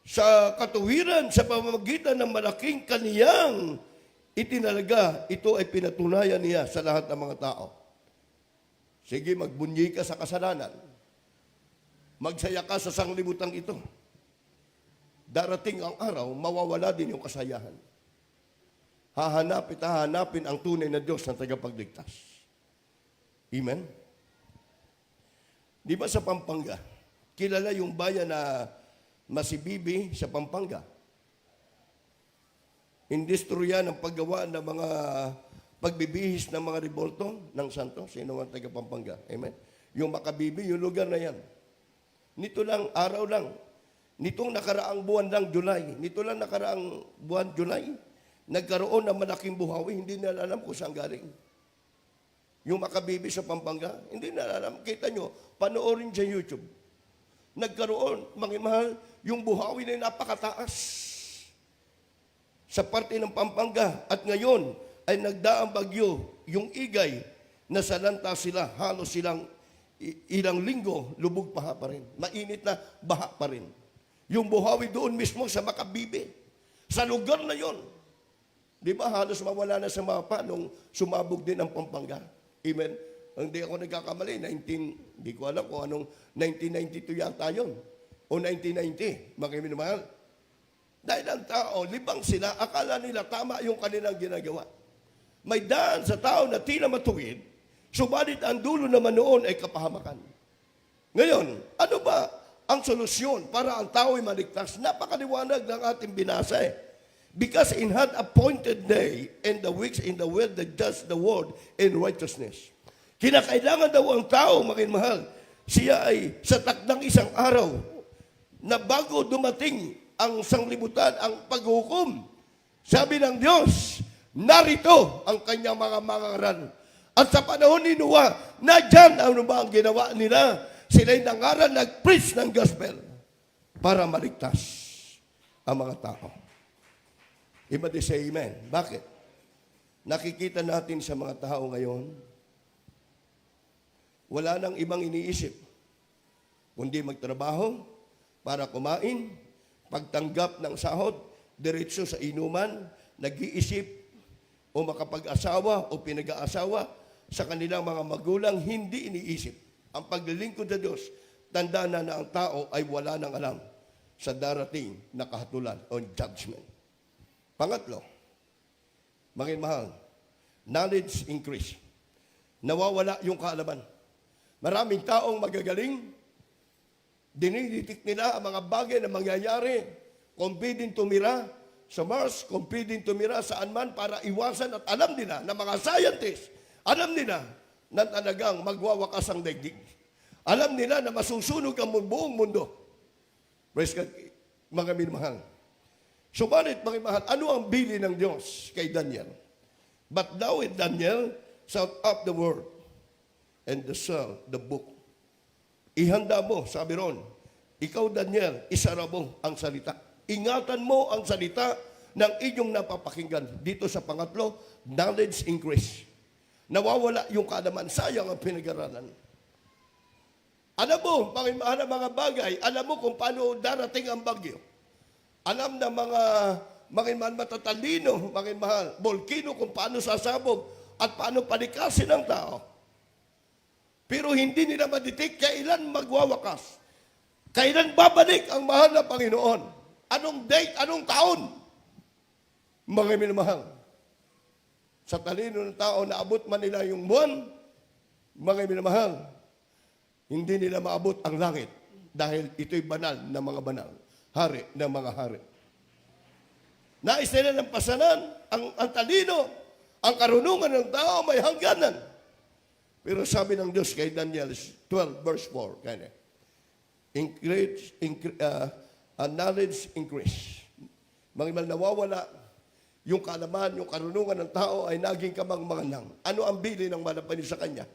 sa katuwiran sa pamamagitan ng malaking kaniyang itinalaga, ito ay pinatunayan niya sa lahat ng mga tao. Sige, magbunyi ka sa kasalanan. Magsaya ka sa sanglibutang ito. Darating ang araw, mawawala din yung kasayahan. Hahanapin ang tunay na Diyos na tagapagligtas. Amen? Di ba sa Pampanga, kilala yung bayan na Masibibi sa Pampanga? Industria ng paggawa ng mga pagbibihis ng mga rebolto ng santo. Sino ang taga Pampanga? Amen? Yung Makabibi, yung lugar na yan. Nito lang, araw lang. Nitong nakaraang buwan ng July, nagkaroon ng malaking buhawi, hindi na alam kung saan galing. Yung Makabibi sa Pampanga, hindi na alam. Kita nyo, panoorin sa YouTube. Nagkaroon, mga mahal, yung buhawi na napakataas sa parte ng Pampanga. At ngayon, ay nagdaang bagyo, yung Igay, nasalanta sila, halos silang ilang linggo, lubog pa rin. Mainit na baha pa rin. Yung buhawi doon mismo sa Makabibi, sa lugar na yon. Di ba halos mawala na sa mapa nung sumabog din ang Pampanga? Amen? Hindi ako nagkakamali, hindi ko alam kung anong 1992 yata yun. O 1990, mga minamahal. Dahil ang tao, libang sila, akala nila tama yung kanilang ginagawa. May daan sa tao na tila matuwid, subalit ang dulo naman noon ay kapahamakan. Ngayon, ano ba ang solusyon para ang tao ay maligtas? Napakaliwanag ng ating binasa eh. Because in had appointed day and the weeks in the world that judge the world in righteousness. Kinakailangan daw ang tao, mahal, siya ay sa takdang isang araw na bago dumating ang sanglibutan, ang paghukom. Sabi ng Diyos, narito ang kanyang mga mangaral. At sa panahon ni Noah, nadyan ano ba ang ginawa nila? Sila'y nangaral, nag-preach ng gospel para maligtas ang mga tao. Everybody say amen. Bakit? Nakikita natin sa mga tao ngayon, wala nang ibang iniisip, kundi magtrabaho para kumain, pagtanggap ng sahod, diretso sa inuman, nag-iisip o makapag-asawa o pinag-aasawa sa kanilang mga magulang, hindi iniisip. Ang paglilingkod sa Diyos, tanda na ang tao ay wala nang alam sa darating na kahatulan o judgment. Pangatlo, mga mahal, knowledge increase. Nawawala yung kaalaman. Maraming taong magagaling, diniditik nila ang mga bagay na mangyayari, confident tumira sa Mars, confident tumira saan man para iwasan at alam nila na mga scientists, alam nila na talagang magwawakas ang daigdig. Alam nila na masusunog ang buong mundo. Praise God, mga minamahal. Subalit, mga mahal, ano ang bili ng Diyos kay Daniel? But thou, Daniel, shalt up the word and sell the book. Ihanda mo, sabi ron, ikaw, Daniel, isara mo ang salita. Ingatan mo ang salita ng inyong napapakinggan. Dito sa pangatlo, knowledge increase. Nawawala yung kaalaman. Sayang ang pinag-aralan. Alam mo, mahal na mga bagay, alam mo kung paano darating ang bagyo. Alam na mga mahal matatalino, mga mahal, volcano kung paano sasabog at paano palikasin ang tao. Pero hindi nila maditik kailan magwawakas. Kailan babalik ang mahal na Panginoon? Anong date, anong taon? Mga minamahal. Sa talino ng tao, naabot man nila yung buwan, mga minamahal, hindi nila maabot ang langit dahil ito'y banal na mga banal. Hari ng mga hari. Nais nila ng pasanan, ang talino, ang karunungan ng tao may hangganan. Pero sabi ng Diyos kay Daniel 12 verse 4, kanya, knowledge increase. Mga nawawala, yung kaalaman, yung karunungan ng tao ay naging kamang-mangang. Ano ang bili ng malapanin sa kanya?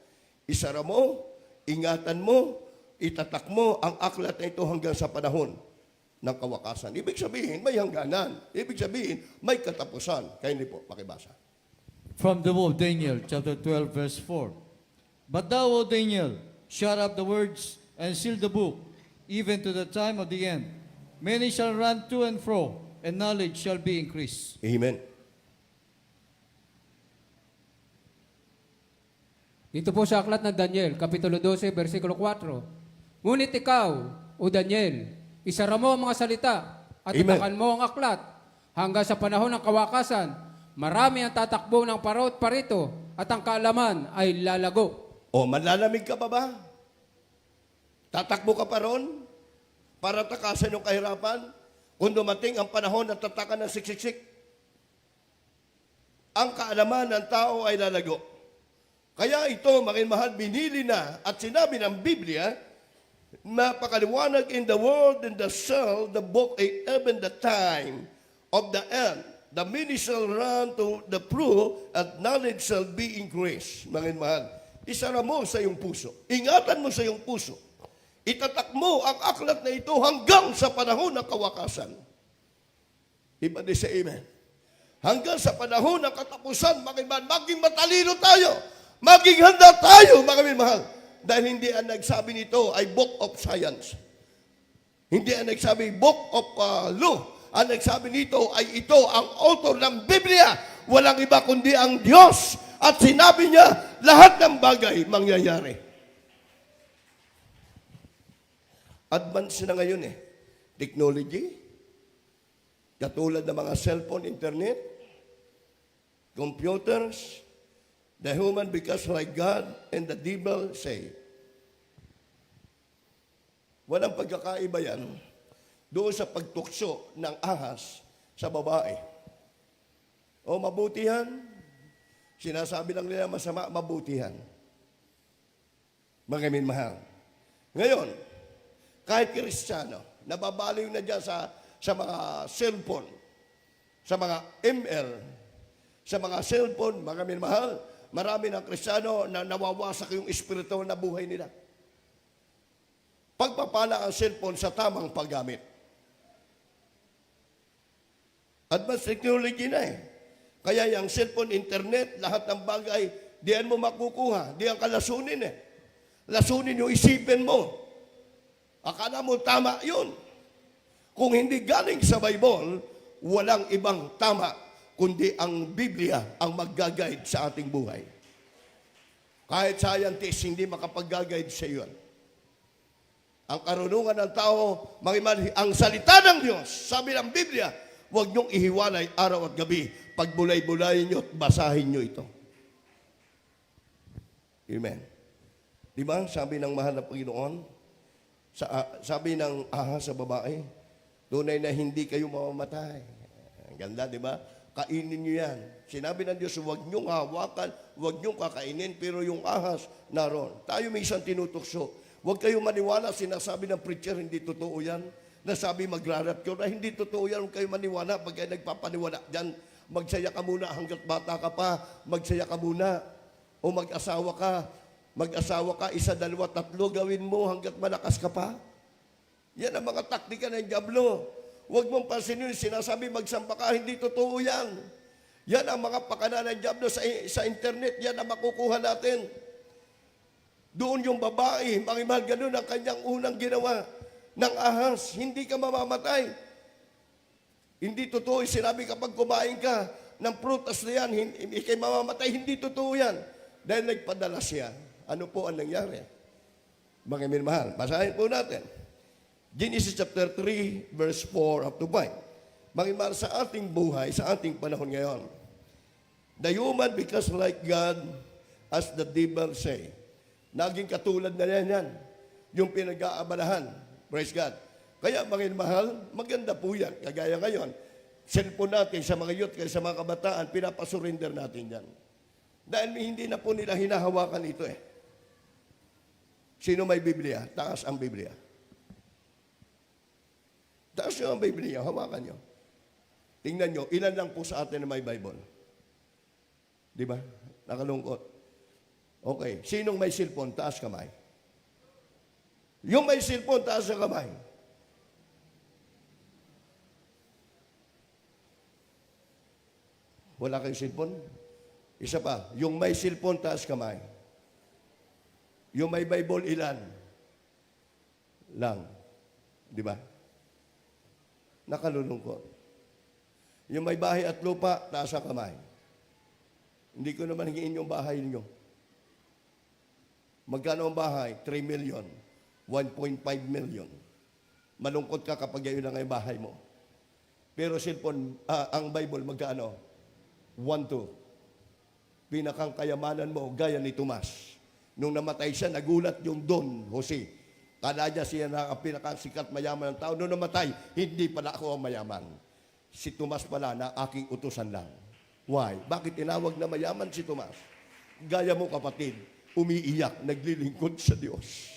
Isara mo, ingatan mo, itatak mo ang aklat na ito hanggang sa panahon ng kawakasan. Ibig sabihin, may hangganan. Ibig sabihin, may katapusan. Kaya hindi po, pakibasa. From the book of Daniel, chapter 12, verse 4. But thou, O Daniel, shut up the words and seal the book, even to the time of the end. Many shall run to and fro, and knowledge shall be increased. Amen. Dito po sa aklat ng Daniel, Kapitulo 12, versikulo 4. Ngunit ikaw, o Daniel, isara mo ang mga salita at Amen. itakan mo ang aklat hanggang sa panahon ng kawakasan. Marami ang tatakbo ng parot parito at ang kaalaman ay lalago. O, manlalamig ka pa ba? Tatakbo ka pa ron? Para takasan yung kahirapan? Kung dumating ang panahon na tatakan ng siksik. Ang kaalaman ng tao ay lalago. Kaya ito, mga mahal, binili na at sinabi ng Biblia, napakaliwanag in the world and the soul, the book, even the time of the end. The many shall run to the true and knowledge shall be increased. Mga mahal, isara mo sa iyong puso. Ingatan mo sa iyong puso. Itatak mo ang aklat na ito hanggang sa panahon ng kawakasan. Iba din sa amen. Hanggang sa panahon ng katapusan, mga mahal, maging matalino tayo. Maging handa tayo, mga mahal. Dahil hindi ang nagsabi nito ay book of science. Hindi ang nagsabi book of law. Ang nagsabi nito ay ito ang author ng Biblia. Walang iba kundi ang Diyos. At sinabi niya, lahat ng bagay mangyayari. Advance na ngayon Technology, katulad ng mga cellphone, internet, computers, the human becomes like God and the devil say. Walang pagkakaiba yan doon sa pagtukso ng ahas sa babae. O mabutihan, sinasabi lang nila masama, mabutihan. Mga minmahal. Ngayon, kahit Kristiyano, nababaliw na dyan sa mga cellphone, sa mga ML, sa mga cellphone, mga minmahal, marami ng Kristiyano na nawawasak yung espiritual na buhay nila. Pagpapala ang cellphone sa tamang paggamit. Advanced technology na Kaya yung cellphone, internet, lahat ng bagay, diyan mo makukuha, diyan ka lasunin Lasunin yung isipin mo. Akala mo tama yun. Kung hindi galing sa Bible, walang ibang tama, kundi ang Biblia ang mag-guide sa ating buhay. Kahit scientist, hindi makapag-guide sa iyo. Ang karunungan ng tao, ang salita ng Diyos, sabi ng Biblia, huwag niyong ihiwalay araw at gabi. Pagbulay-bulayin niyo at basahin niyo ito. Amen. Diba? Sabi ng mahal na Panginoon, sabi ng ahas sa babae, tunay na hindi kayo mamamatay. Ang ganda, di ba? Kainin niyo yan. Sinabi ng Diyos, huwag niyong hawakan, huwag niyong kakainin, pero yung ahas naroon. Tayo may isang tinutukso. Huwag kayong maniwala, sinasabi ng preacher, hindi totoo yan. Nasabi magra-rapture, na hindi totoo yan, huwag kayo maniwala. Pag kayo nagpapaniwala dyan, magsaya ka muna hanggat bata ka pa, magsaya ka muna. O mag-asawa ka, 1, 2, 3 gawin mo hanggat malakas ka pa. Yan ang mga taktika ng diablo. Huwag mong pansinin yung sinasabi, magsampa ka, hindi totoo yan. Yan ang mga pakana ng diablo sa internet, yan ang makukuha natin. Doon yung babae, mahal, ganun ang kanyang unang ginawa ng ahas. Hindi ka mamamatay. Hindi totoo yung sinabi kapag kumain ka ng prutas na yan, hindi kayo mamamatay. Hindi totoo yan. Dahil nagpadala siya. Ano po ang nangyari? Mga minamahal, basahin po natin. Genesis chapter 3, verse 4 up to 5. Mga minamahal, sa ating buhay, sa ating panahon ngayon, the human becomes like God as the devil say. Naging katulad na yan. Yung pinag-aabalahan. Praise God. Kaya mga mahal, maganda po yan. Kagaya ngayon, cellphone natin sa mga youth, kaya sa mga kabataan, pinapasurinder natin yan. Dahil hindi na po nila hinahawakan ito eh. Sino may Biblia? Taas ang Biblia. Taas nyo ang Biblia, hawakan nyo. Tingnan nyo, ilan lang po sa atin na may Bible? Di ba? Nakalungkot. Okay, sinong may cellphone? Taas kamay. Yung may cellphone, taas ang kamay. Wala kayong cellphone? Isa pa, yung may cellphone, taas kamay. Yung may Bible, ilan? Lang. Di ba? Nakalulungkot. Yung may bahay at lupa, taas ang kamay. Hindi ko naman hingin yung bahay niyo. Magkano ang bahay? 3 million. 1.5 million. Malungkot ka kapag yun lang ang bahay mo. Pero cellphone, ang Bible, magkano? 1-2. Pinakang kayamanan mo, gaya ni Tomas. Nung namatay siya, nagulat yung Don Jose. Kala niya siya na ang pinakasikat mayaman ng tao. Nung namatay, hindi pala ako ang mayaman. Si Tomas pala na aking utusan lang. Why? Bakit tinawag na mayaman si Tomas? Gaya mo kapatid, umiiyak, naglilingkod sa Diyos.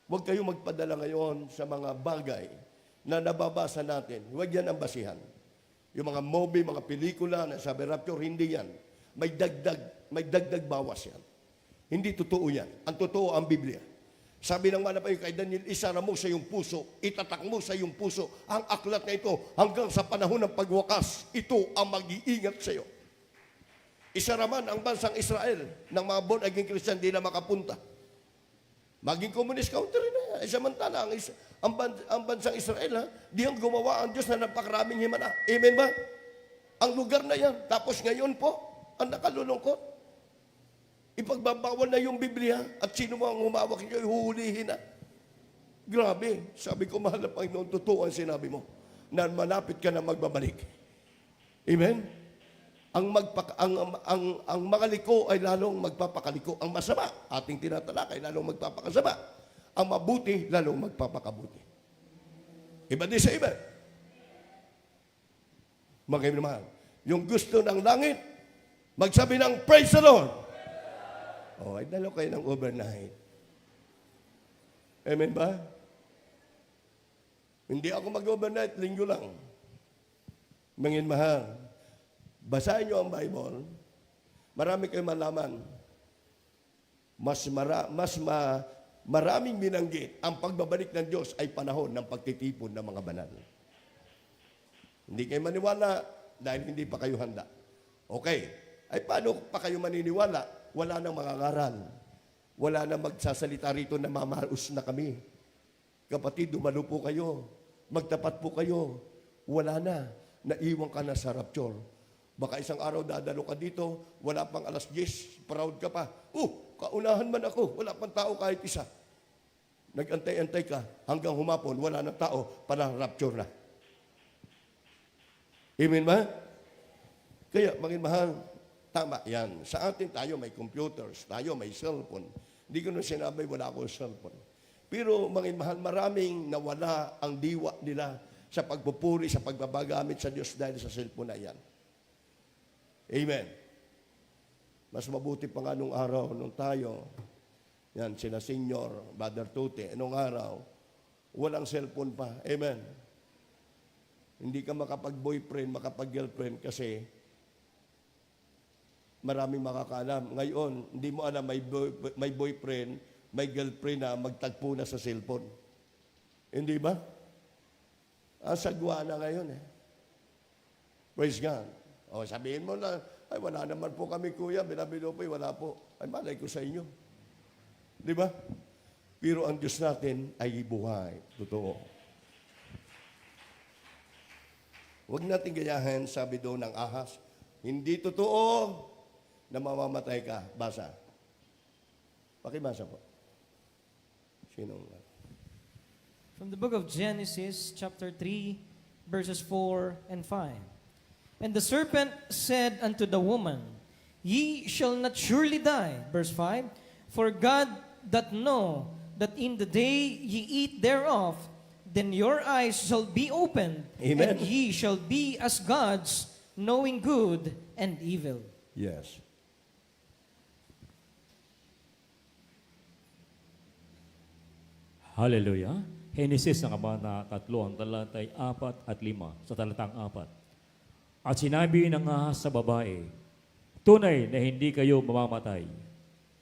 Huwag kayong magpadala ngayon sa mga bagay na nababasa natin. Huwag yan ang basihan. Yung mga movie, mga pelikula na sabi rapture, hindi yan. May dagdag bawas yan. Hindi totoo yan. Ang totoo ang Biblia. Sabi ng manapay kay Daniel, isara mo sa iyong puso, itatak mo sa iyong puso ang aklat na ito hanggang sa panahon ng pagwakas. Ito ang mag-iingat sa iyo. Isara man ang bansang Israel ng mga born again Christian, di na makapunta. Maging communist country na. Samantala, ang bansang Israel, di ang gumawa ang Diyos na napakaraming himala. Amen ba? Ang lugar na yan. Tapos ngayon po, ang nakalulungkot. Ipagbabawal na yung Biblia at sino mo ang humawak nyo, ihuhulihin na. Grabe. Sabi ko, mahal na Panginoon, totoo ang sinabi mo na malapit ka na magbabalik. Amen? Ang mga liko ay lalong magpapakaliko. Ang masama, ating tinatalakay, lalong magpapakasama. Ang mabuti, lalong magpapakabuti. Iba din sa iba. Mga mahal, yung gusto ng langit, magsabi ng praise the Lord. Oh, ay dalo kayo ng overnight. Amen ba? Hindi ako mag-overnight, linggo lang. Mga mahal, basahin nyo ang Bible, marami kayong malaman. Maraming binanggit ang pagbabalik ng Diyos ay panahon ng pagtitipon ng mga banal. Hindi kayo maniwala dahil hindi pa kayo handa. Okay, ay paano pa kayo maniniwala? Wala nang mangangaral. Wala nang magsasalita rito na mamaus na kami. Kapatid, dumalo po kayo. Magtapat po kayo. Wala na. Naiwan ka na sa rapture. Baka isang araw dadalo ka dito, wala pang 10:00, proud ka pa. Kaunahan man ako, wala pang tao kahit isa. Nag-antay-antay ka, hanggang humapon, wala nang tao, parang rapture na. Amen ba? Kaya, mga mahal, tama yan. Sa atin, tayo may computers, tayo may cellphone. Hindi ko na sinabi, wala akong cellphone. Pero, mga mahal, maraming nawala ang diwa nila sa pagpupuri, sa pagbabagamit sa Diyos dahil sa cellphone na yan. Amen. Mas mabuti pa nga nung araw, nung tayo, yan, sina Senior, Brother Tute, nung araw, walang cellphone pa. Amen. Hindi ka makapag-boyfriend, makapag-girlfriend kasi maraming makakaalam. Ngayon, hindi mo alam may boyfriend, may girlfriend na magtagpo na sa cellphone. Hindi ba? Ang sagwa na ngayon eh. Praise God. O sabihin mo na, ay wala naman po kami kuya, binabilopoy, wala po. Ay malay ko sa inyo. Di ba? Pero ang Diyos natin ay buhay. Totoo. Huwag natin gayahin, sabi doon ng ahas, hindi totoo na mamamatay ka. Basa. Pakibasa po. Sinong? From the book of Genesis, chapter 3, verses 4 and 5. And the serpent said unto the woman, Ye shall not surely die. Verse 5. For God doth know that in the day ye eat thereof, then your eyes shall be opened, Amen. and ye shall be as gods, knowing good and evil. Yes. Hallelujah. Genesis ang kabana 3, ang talatay 4 at 5, sa talatang 4. At sinabi ng ahas sa babae, tunay na hindi kayo mamamatay.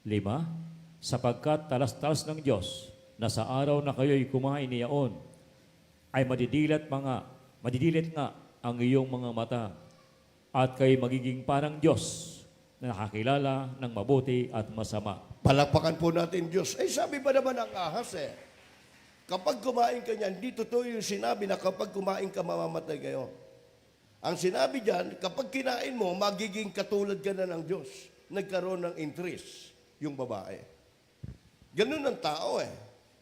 5, sapagkat talas-talas ng Diyos na sa araw na kayo'y kumain niyaon, ay madidilit nga ang iyong mga mata, at kayo magiging parang Diyos na nakakilala ng mabuti at masama. Palakpakan po natin Diyos. Eh sabi ba naman ang ahas eh, kapag kumain ka niyan, di totoo yung sinabi na kapag kumain ka, mamamatay kayo. Ang sinabi diyan, kapag kinain mo, magiging katulad ka na ng Diyos. Nagkaroon ng interest yung babae. Ganun ang tao eh.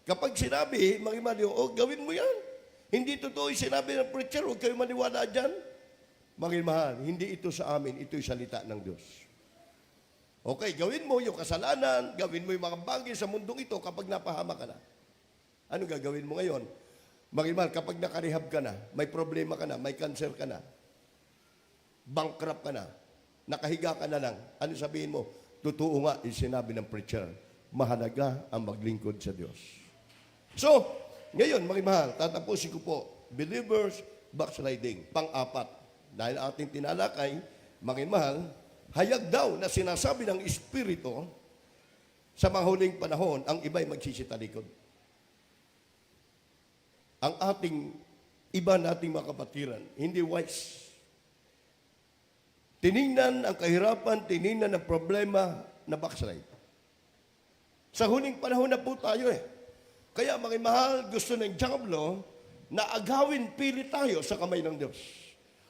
Kapag sinabi, mangimaliw, oh, gawin mo yan. Hindi totoo yung sinabi ng preacher, huwag kayo maniwala dyan. Mahal, hindi ito sa amin, ito yung salita ng Diyos. Okay, gawin mo yung kasalanan, gawin mo yung mga bagay sa mundong ito kapag napahama ka na. Ano gagawin mo ngayon? Mahal, kapag nakarehab ka na, may problema ka na, may cancer ka na, bankrupt ka na, nakahiga ka na lang, ano sabihin mo? Totoo nga, yung sinabi ng preacher, mahalaga ang maglingkod sa Diyos. So, ngayon, mahal, tatapusin ko po, believers backsliding, pang-4. Dahil ating tinalakay, mahal, hayag daw na sinasabi ng Espiritu sa mga huling panahon, ang iba'y magsisitalikod. Ang iba nating mga kapatiran, hindi wise. Tiningnan ang kahirapan, tiningnan ang problema na backslide. Sa huling panahon na po tayo eh. Kaya mga mahal, gusto ng diablo na agawin pilit tayo sa kamay ng Diyos.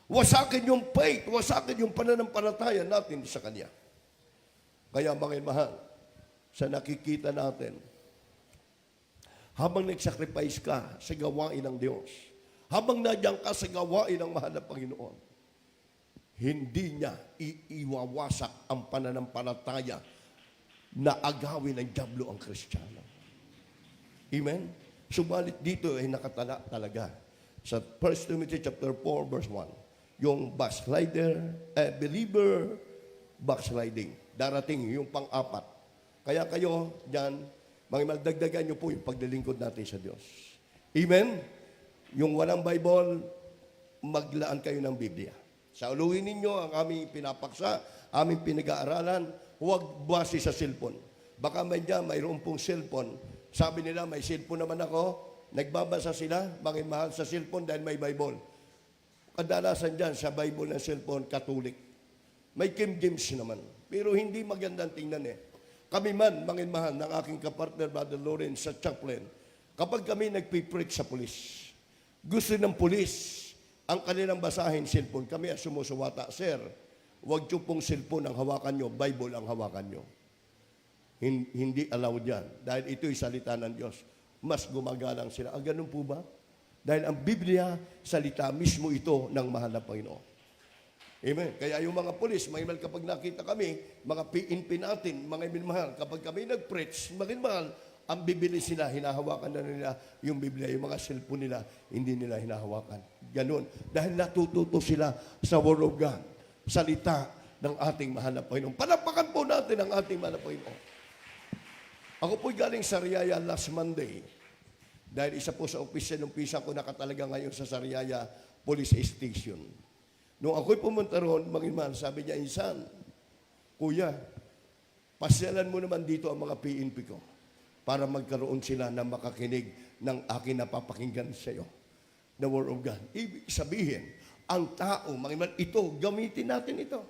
Wasakin yung faith, wasakin yung pananampalataya natin sa Kanya. Kaya mga mahal, sa nakikita natin, habang nagsacrifice ka sa gawain ng Diyos, habang nandiyan ka sa gawain ng mahal na Panginoon, hindi niya iiwawasak ang pananampalataya na agawin ng diablo ang Kristiyano. Amen? Subalit dito ay nakatala talaga sa 1 Timothy chapter 4 verse 1. Yung believer backsliding. Darating yung pang-4. Kaya kayo dyan, magdagdagan nyo po yung paglilingkod natin sa Diyos. Amen? Yung walang Bible, maglaan kayo ng Biblia. Sa uluhin ninyo ang aming pinapaksa, aming pinag-aaralan, huwag base sa cellphone. Baka mayroon pong cellphone. Sabi nila, may cellphone naman ako. Nagbabasa sila, mahal sa cellphone dahil may Bible. Kadalasan dyan sa Bible ng cellphone, Katolik. May King James naman. Pero hindi magandang tingnan eh. Kami man, mahal, ng aking kapartner, Brother Lawrence, sa chaplain, kapag kami nagpipreach sa pulis, gusto ng pulis, ang kanilang basahin, cellphone, kami sumusuwata, Sir, huwag nyo pong cellphone ang hawakan nyo, Bible ang hawakan nyo. Hindi allowed yan. Dahil ito'y salita ng Diyos. Mas gumagalang sila. Ganun po ba? Dahil ang Biblia, salita mismo ito ng mahal na Panginoon. Amen. Kaya yung mga pulis, mahal, kapag nakita kami, mga PNP natin, mga minmahal, kapag kami nag-preach, mahal, ang bibili sila, hinahawakan na nila yung Biblia, yung mga cellphone nila, hindi nila hinahawakan. Ganun. Dahil natututo sila sa Word of God, salita ng ating mahal na Panginoon. Palapakan po natin ang ating mahal na Panginoon. Ako po'y galing sa Sariaya last Monday. Dahil isa po sa umpisa ko nakatalaga ngayon sa Sariaya Police Station. Nung ako'y pumunta roon, mangiman, sabi niya, Insan, Kuya, pasyalan mo naman dito ang mga PNP ko para magkaroon sila na makakinig ng akin napapakinggan sa iyo. The Word of God. Ibig sabihin, ang tao, mga ito, gamitin natin ito.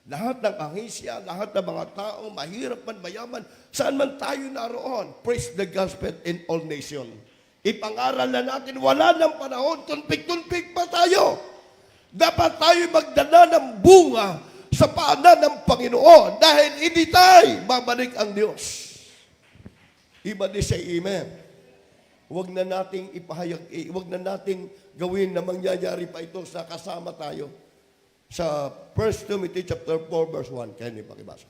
Lahat ng ahisya, lahat ng mga tao, mahirap man, mayaman, saan man tayo naroon, preach the gospel in all nations. Ipangaral na natin, wala ng panahon, tunpik-tunpik pa tayo. Dapat tayo magdala ng bunga sa paanan ng Panginoon dahil hindi tayo babalik ang Diyos. Iba din say amen. Huwag na nating ipahayag, huwag na nating gawin na mangyayari pa ito sa kasama tayo. Sa 1 Timothy chapter 4 verse 1. Kaya niyo pakibasa.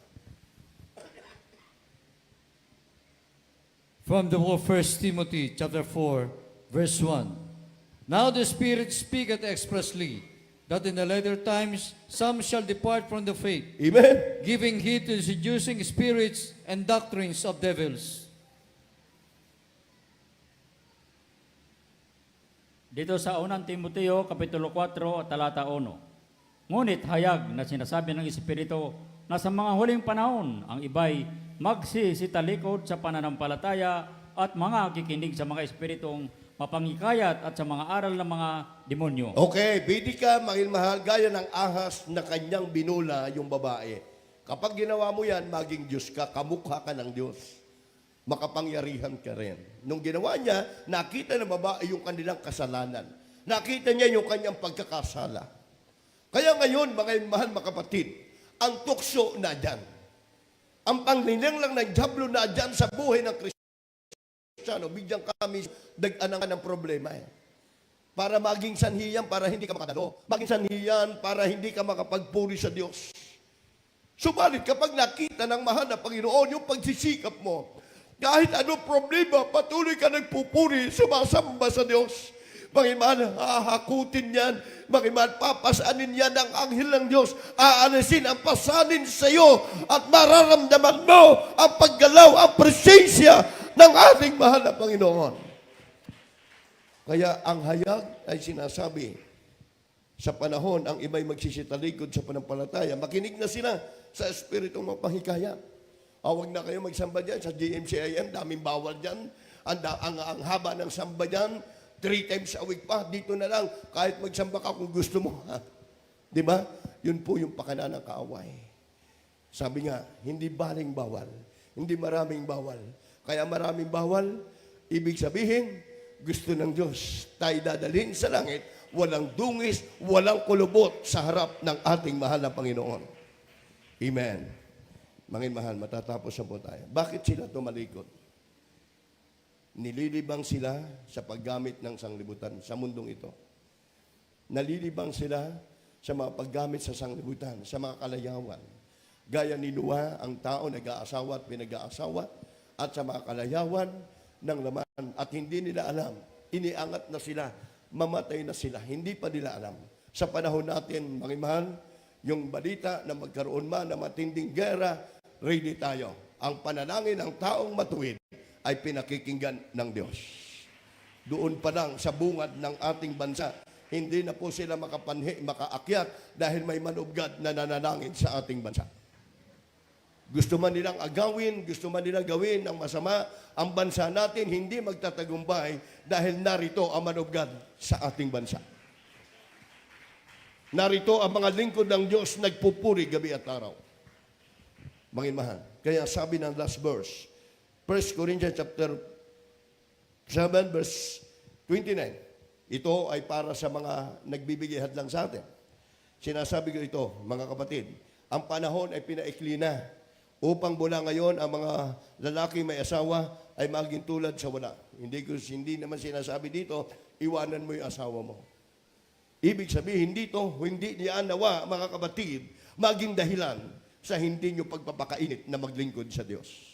From the book of 1 Timothy chapter 4, verse 1. Now the Spirit speaketh expressly, that in the later times some shall depart from the faith, Amen. giving heed to seducing spirits and doctrines of devils. Dito sa unang Timoteo, Kapitulo 4, talata 1. Ngunit hayag na sinasabi ng Espiritu na sa mga huling panahon, ang iba'y magsisitalikod sa pananampalataya at mga kikinig sa mga espiritong mapangikayat at sa mga aral ng mga demonyo. Okay, pwede ka mahal gaya ng ahas na kanyang binula yung babae. Kapag ginawa mo yan, maging Diyos ka, kamukha ka ng Diyos. Makapangyarihan ka rin. Nung ginawa niya, nakita ng babae yung kanilang kasalanan. Nakita niya yung kanyang pagkakasala. Kaya ngayon, mga mahal mga kapatid, ang tukso na dyan. Ang panglinang lang ng diablo na dyan sa buhay ng Kristiyano, bigyan kami dag-anang ng problema para maging sanhiyan, para hindi ka makadalo. Maging sanhiyan, para hindi ka makapagpuri sa Diyos. Subalit kapag nakita ng mahal na Panginoon yung pagsisikap mo, kahit ano problema, patuloy ka nagpupuri, sumasamba sa Diyos. Mangiman, hahakutin yan. Mangiman, papasanin yan ng anghel ng Diyos. Aalisin ang pasanin sa iyo at mararamdaman mo ang paggalaw, ang presensya ng ating mahal na Panginoon. Kaya ang hayag ay sinasabi, sa panahon ang iba'y magsisitalikod sa panampalataya, makinig na sila sa Espiritong mapahikaya. Huwag na kayo magsamba dyan sa GMCIM, daming bawal dyan. Ang haba ng samba dyan, 3 times a week pa, dito na lang, kahit magsamba ka kung gusto mo. Di ba? Yun po yung pakana ng kaaway. Sabi nga, hindi baling bawal, hindi maraming bawal. Kaya maraming bawal, ibig sabihin, gusto ng Diyos, tayo dadalhin sa langit, walang dungis, walang kulubot sa harap ng ating mahal na Panginoon. Amen. Mga mahal, matatapos na po tayo. Bakit sila tumalikod? Nililibang sila sa paggamit ng sanglibutan sa mundong ito. Nalilibang sila sa mga paggamit sa sanglibutan, sa mga kalayawan. Gaya ni Noah, ang tao nag-aasawa at pinag-aasawa, at sa mga kalayawan ng laman. At hindi nila alam, iniangat na sila, mamatay na sila, hindi pa nila alam. Sa panahon natin, mga mahal, yung balita na magkaroon man ng matinding gera, ready tayo. Ang panalangin ng taong matuwid ay pinakikinggan ng Diyos. Doon pa lang sa bungad ng ating bansa, hindi na po sila makaakyat dahil may man of God na nanalangin sa ating bansa. Gusto man nilang agawin, gusto man nilang gawin ng masama, ang bansa natin hindi magtatagumpay dahil narito ang man of God sa ating bansa. Narito ang mga lingkod ng Diyos nagpupuri gabi at araw. Mga mahal. Kaya sabi ng last verse, 1 Corinthians chapter 7 verse 29. Ito ay para sa mga nagbibigay hadlang sa atin. Sinasabi ko ito, mga kapatid, ang panahon ay pinaikli na upang mula ngayon ang mga lalaki may asawa ay maging tulad sa wala. Hindi naman sinasabi dito, iwanan mo yung asawa mo. Ibig sabihin dito, hindi niya nawa, mga kapatid, maging dahilan sa hindi nyo pagpapakainit na maglingkod sa Diyos.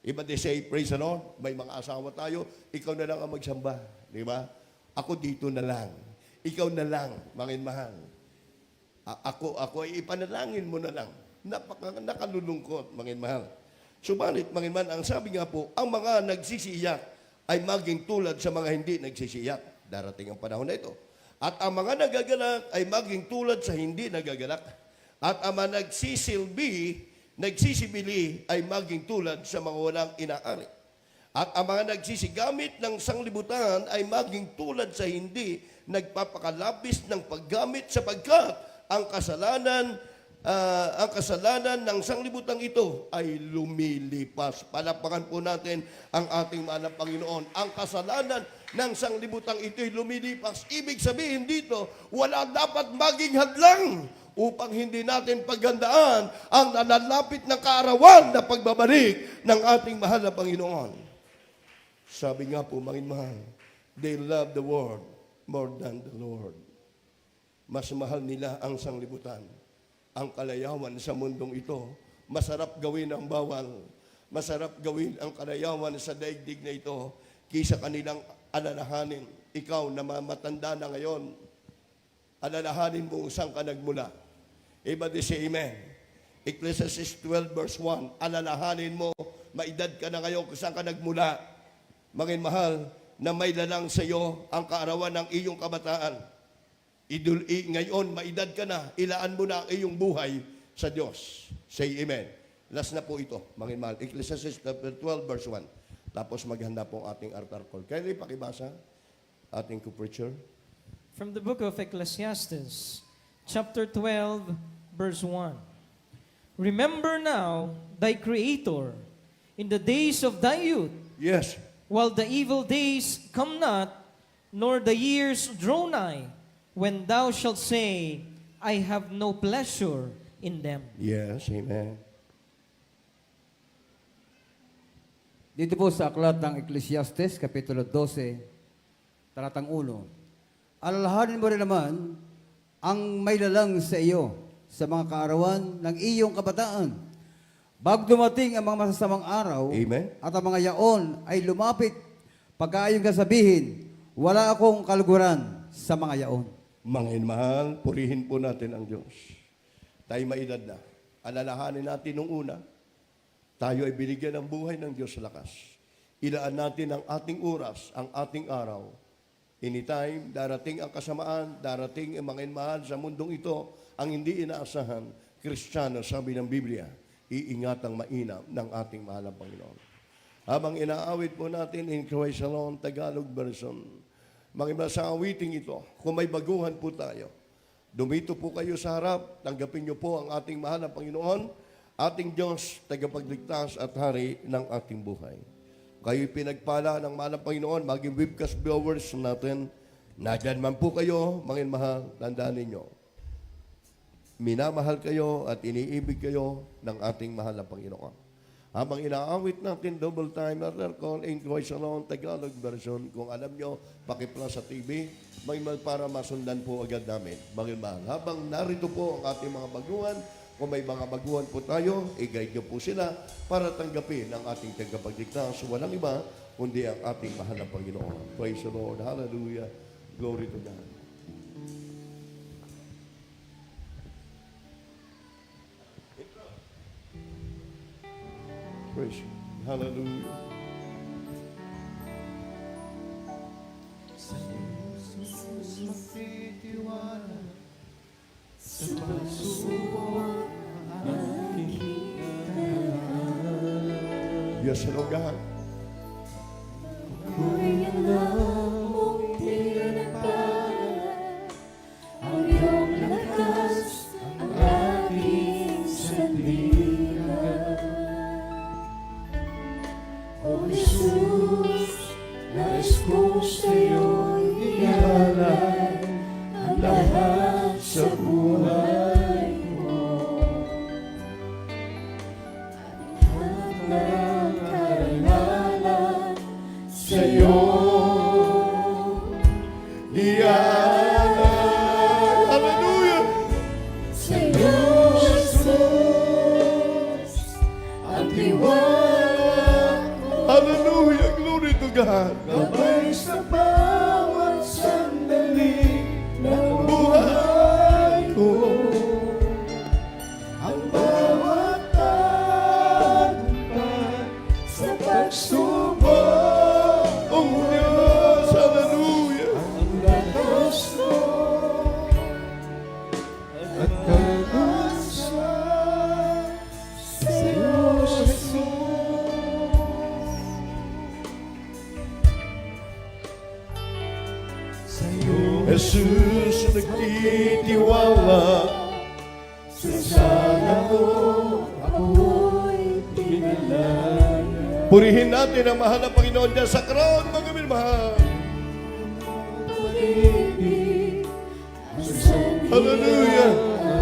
Iba they say, praise the Lord, may mga asawa tayo, ikaw na lang ang magsamba. Di ba? Ako dito na lang. Ikaw na lang, mga mahal. Ako ay ipanalangin mo na lang. Nakalulungkot, mga mahal. Subalit, mga mahal, ang sabi nga po, ang mga nagsisiyak ay maging tulad sa mga hindi nagsisiyak. Darating ang panahon na ito. At ang mga nagagalak ay maging tulad sa hindi nagagalak. At ang mga nagsisibili ay maging tulad sa mga walang inaari. At ang mga nagsisigamit ng sanglibutan ay maging tulad sa hindi nagpapakalabis ng paggamit sapagkat ang kasalanan ng sanglibutang ito ay lumilipas. Palapakan po natin ang ating mahal na Panginoon. Ang kasalanan ng sanglibutang ito ay lumilipas. Ibig sabihin dito, wala dapat maging hadlang upang hindi natin paghandaan ang nalalapit na kaarawan na pagbabalik ng ating mahal na Panginoon. Sabi nga po, mga mahal, they love the world more than the Lord. Mas mahal nila ang sanglibutan, ang kalayawan sa mundong ito. Masarap gawin ang bawal. Masarap gawin ang kalayawan sa daigdig na ito kaysa kanilang alalahanin. Ikaw na matanda na ngayon, alalahanin mo saan ka nagmula. Everybody say amen. Ecclesiastes 12 verse 1, alalahanin mo, maedad ka na ngayon kung saan ka nagmula. Mga mahal, na may lalang sa iyo ang kaarawan ng iyong kabataan. Ngayon, maedad ka na, ilaan mo na ang iyong buhay sa Diyos. Say amen. Last na po ito, mga mahal. Ecclesiastes 12 verse 1. Tapos maghanda po ang ating altar call. Kaya rin pakibasa, ating co-preacher. From the book of Ecclesiastes, chapter 12, verse 1. Remember now thy Creator in the days of thy youth, Yes. while the evil days come not, nor the years draw nigh, when thou shalt say, I have no pleasure in them. Yes, amen. Dito po sa aklat ng Ecclesiastes, Kapitulo 12, talatang 1. Alalahanin mo rin naman ang may lalang sa iyo sa mga kaarawan ng iyong kabataan. Bago dumating ang mga masasamang araw, Amen. at ang mga yaon ay lumapit, pagkaayong kasabihin, wala akong kaluguran sa mga yaon. Mga mahal, purihin po natin ang Diyos. Tayo maedad na. Alalahanin natin nung una, tayo ay binigyan ng buhay ng Diyos sa lakas. Ilaan natin ang ating oras, ang ating araw. Anytime, darating ang kasamaan, darating ang mga mahal sa mundong ito, ang hindi inaasahan, Kristiyano, sabi ng Biblia, iingatang mainam ng ating mahal na Panginoon. Habang inaawit po natin in Christ alone, Tagalog version, mga sa awiting ito, kung may baguhan po tayo, dumito po kayo sa harap, tanggapin niyo po ang ating mahal na Panginoon, ating Diyos, tagapagligtas at hari ng ating buhay. Kayo'y pinagpala ng mahal na Panginoon, maging webcast viewers natin, nadyan man po kayo, mga mahal, tandaan ninyo, minamahal kayo at iniibig kayo ng ating mahal na Panginoon. Habang inaawit natin double time altar call in Christ alone, Tagalog version, kung alam nyo, pakiplas sa TV, para masundan po agad namin. Mahal. Habang narito po ang ating mga baguhan, kung may mga baguhan po tayo, i-guide nyo po sila para tanggapin ang ating tagapagligtas. Walang iba, kundi ang ating mahal na Panginoon. Praise the Lord. Hallelujah. Glory to God. Praise you. Hallelujah. Yes, Lord God. Ang iyong lakas, ang aking sandigan. O Jesus, nais ko sa'yo'y ialay ang lahat sa buhay ko. At lahat ng karangalan sa'yo ialay. Hallelujah. sa'yo, Jesus, ang tiwala Hallelujah. Glory to God. gabay sa bawat sandali ng Buhay ko. ang bawat tagumpay sa pagsubok. Oh Diyos. Hallelujah. Ang lakas mo at pag-asa sa'yo, Jesus. Jesus nagtitiwala. Sa sala mo ako'y pinalaya. Purihin natin ang mahal na Panginoon dyan sa crown, mga minamahal. Pag-ibig ang sanhi Hallelujah.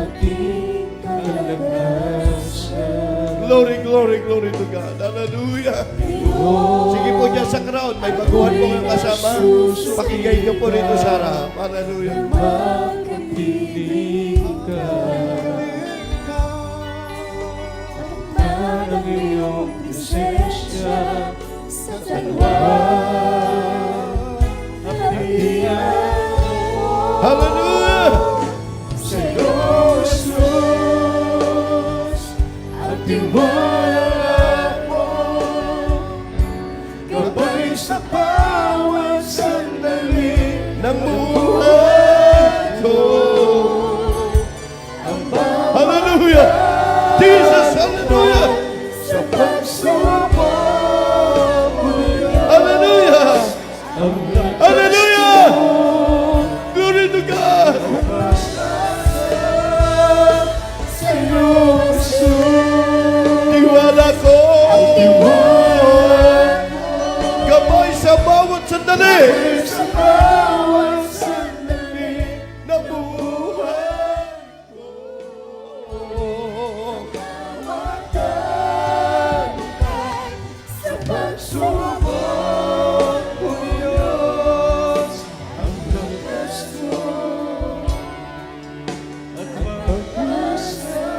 aking kalagasan. Glory, glory, glory to God. Hallelujah. Sige po dyan sa crowd. May baguhan po kayong kasama. Pakinggan niyo po rito sa harap. Hallelujah. Magkapiling ka at ng iyong presensya sa dalawa. Hallelujah. Sa iyong Jesus at tiwala mo, gabay sa bawat sandali Ng buhay ko. Hallelujah. Jesus, hallelujah. sa pagsubok mo. Hallelujah. Hallelujah. Glory to God. Sa iyong Jesus, Tiwala ko. Gabay sa bawat sandali. sa bawat sandali Na buhay ko. sa pagsubok mo, Diyos, ang pagkasto at pagpasal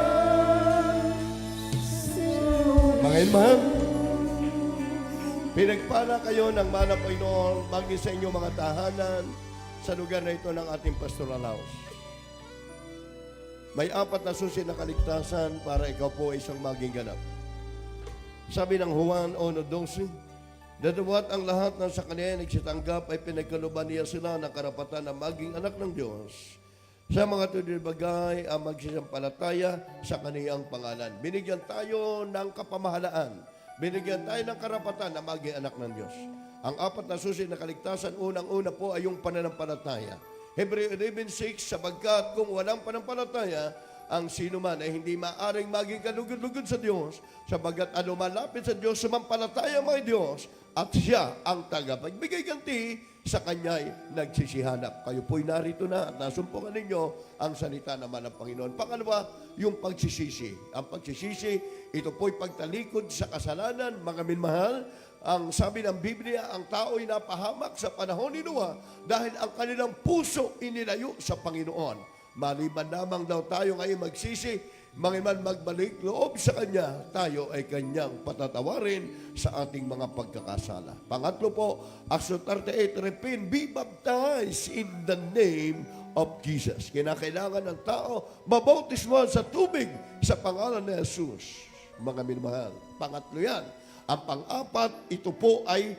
sa iyong Mga ilmahan, pinagpala kayo ng mana Panginoon maging sa inyong mga tahanan sa lugar na ito ng ating pastoral house. May 4 na susi na kaligtasan para ikaw po ay isang maging ganap. Sabi ng Juan 1:12, dadawa't ang lahat ng sa kanya nagsitanggap ay pinagkaluban niya sila ng karapatan na maging anak ng Diyos. Sa mga tunay bagay ang magsisampalataya sa kaniyang pangalan. Binigyan tayo ng kapamahalaan. Binigyan tayo ng karapatan na maging anak ng Diyos. Ang 4 na susi na kaligtasan, unang-una po ay yung pananampalataya. Hebreo 11:6, sapagkat kung walang pananampalataya, ang sino man ay hindi maaring maging kalugod-lugod sa Diyos, sapagat ano malapit sa Diyos, sumampalataya may Diyos, at siya ang tagapagbigay ganti sa kanya'y nagsisihanap. Kayo po'y narito na at nasumpungan ninyo ang salita naman ng Panginoon. Pangalawa, yung pagsisisi. Ang pagsisisi, ito po'y pagtalikod sa kasalanan, mga minmahal. Ang sabi ng Biblia, ang tao'y napahamak sa panahon ni Noah dahil ang kanilang puso inilayo sa Panginoon. Maliban lamang daw tayo ngayon magsisi, mangiman magbalik loob sa Kanya, tayo ay Kanyang patatawarin sa ating mga pagkakasala. Pangatlo po, Acts 38, repent, be baptized in the name of Jesus. Kinakailangan ng tao, mabautismuhan sa tubig sa pangalan ni Jesus. Mga minamahal. Pangatlo yan. Ang pang-apat, ito po ay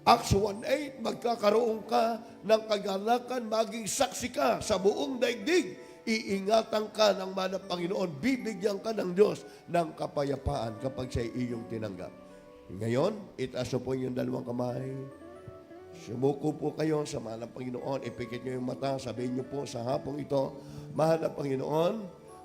Acts 1:8, magkakaroon ka ng kagalakan, maging saksi ka sa buong daigdig. Iingatan ka ng manang Panginoon, bibigyan ka ng Diyos ng kapayapaan kapag siya iyong tinanggap. Ngayon, itaas po yung dalawang kamay. Sumuko po kayo sa manang Panginoon, ipikit nyo yung mata, sabihin nyo po sa hapong ito, mahal na Panginoon,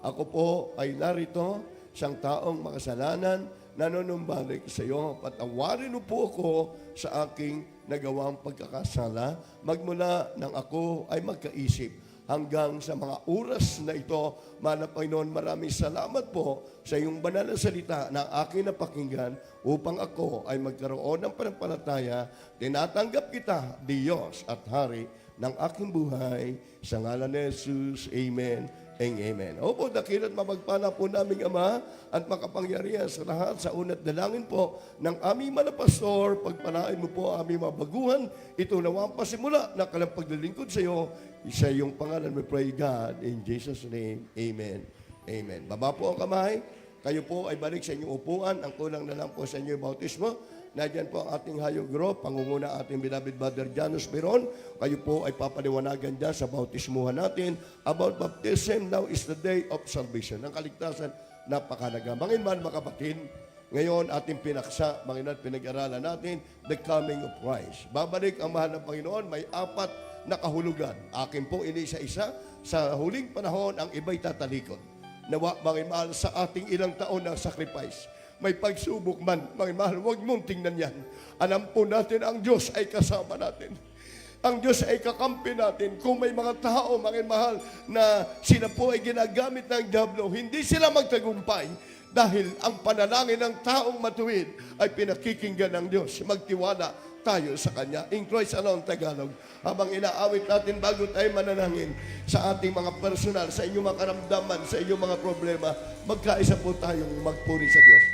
ako po ay narito, siyang taong makasalanan, nanunumbalik sa iyo, patawarin mo po ako sa aking nagawang pagkakasala, magmula nang ako ay magkaisip hanggang sa mga oras na ito. Mahal na Panginoon, maraming salamat po sa iyong banal na salita na aking napakinggan upang ako ay magkaroon ng pananampalataya. Tinatanggap kita, Diyos at Hari ng aking buhay. Sa ngalan ni Jesus, Amen. Amen. Opo, dakilat mapagpala po naming Ama at makapangyarihan sa lahat sa unat dalangin po ng aming mga pastor. Pagpalain mo po ang aming mga baguhan. Ito nawa ang pasimula na kalang paglilingkod sa iyo. Sa iyong pangalan we pray, God. In Jesus' name, Amen. Amen. Baba po ang kamay. Kayo po ay balik sa inyong upuan. Ang kulang na lang po sa inyo bautismo. Nandiyan po ang ating hayog group, pangunguna ating beloved Brother Janus Peron. Kayo po ay papaliwanagan dyan sa bautismuhan natin. About baptism, now is the day of salvation. Ang kaligtasan, napakalaga. Manginman, mga kapatid, ngayon ating pinaksa, manginan, pinag-aralan natin, the coming of Christ. Babalik ang mahal ng Panginoon, may 4 nakahulugan. Akin po inisa-isa, sa huling panahon, ang iba'y tatalikod. Nawa, mga mahal, sa ating ilang taon ng sacrifice, may pagsubok man, mga mahal, huwag mong tingnan yan. Alam po natin, ang Diyos ay kasama natin. Ang Diyos ay kakampi natin. Kung may mga tao, mga mahal, na sila po ay ginagamit ng diablo, hindi sila magtagumpay dahil ang panalangin ng taong matuwid ay pinakikinggan ng Diyos. Magtiwala tayo sa Kanya. In Christ alone, Tagalog. Habang inaawit natin bago tayo manalangin sa ating mga personal, sa inyong mga karamdaman, sa inyong mga problema, magkaisa po tayong magpuri sa Diyos.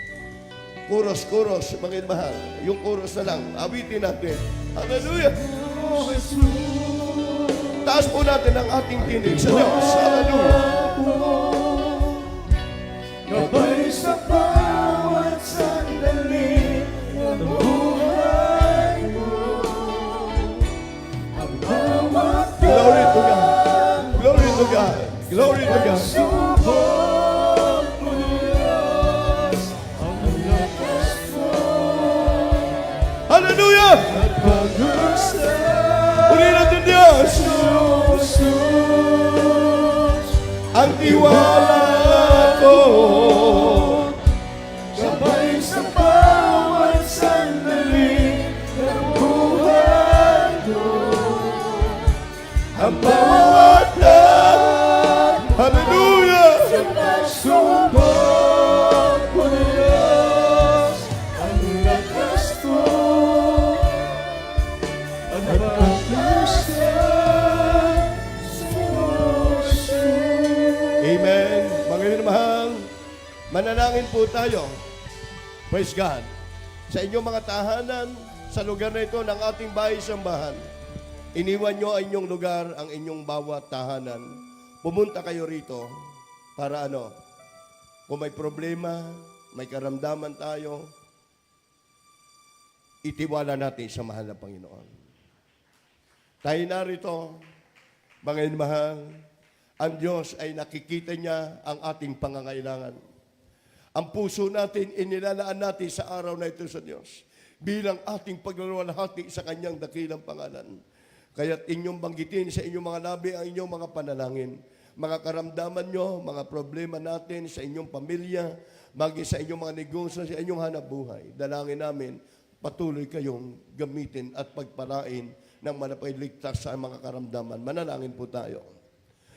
Chorus, mga mahal. Yung chorus na lang, awitin natin. Hallelujah! Taas po natin ang ating tinig sa Diyos. Hallelujah! Gabay sa bawat sandali ng buhay mo. Ang bawat Glory to God! Glory to God! Glory to God! subok mo, Diyos, ang lakas mo. Hallelujah! At pag-usap Purihin natin Diyos! Ang tiwala ko. gabay sa bawat sandali ng buhay ko. Ang bawat Hallelujah! Subok mo, Diyos, ang lakas mo. At pag-usap sa puso. Amen. Mga mahal, manalangin po tayo. Praise God. Sa inyong mga tahanan, sa lugar na ito ng ating bahay-sambahan, iniwan nyo ang inyong lugar, ang inyong bawat tahanan. Pumunta kayo rito para kung may problema, may karamdaman tayo, itiwala natin sa mahal na Panginoon. Tayo narito, mga mahal, ang Diyos ay nakikita niya ang ating pangangailangan. Ang puso natin, inilalaan natin sa araw na ito sa Diyos bilang ating paglalawalhati sa Kanyang dakilang pangalan. Kaya't inyong banggitin sa inyong mga labi ang inyong mga panalangin. Mga karamdaman nyo, mga problema natin sa inyong pamilya, maging sa inyong mga negosyo, sa inyong hanap buhay. Dalangin namin, patuloy kayong gamitin at pagpalain ng manapailigtas sa mga karamdaman. Manalangin po tayo.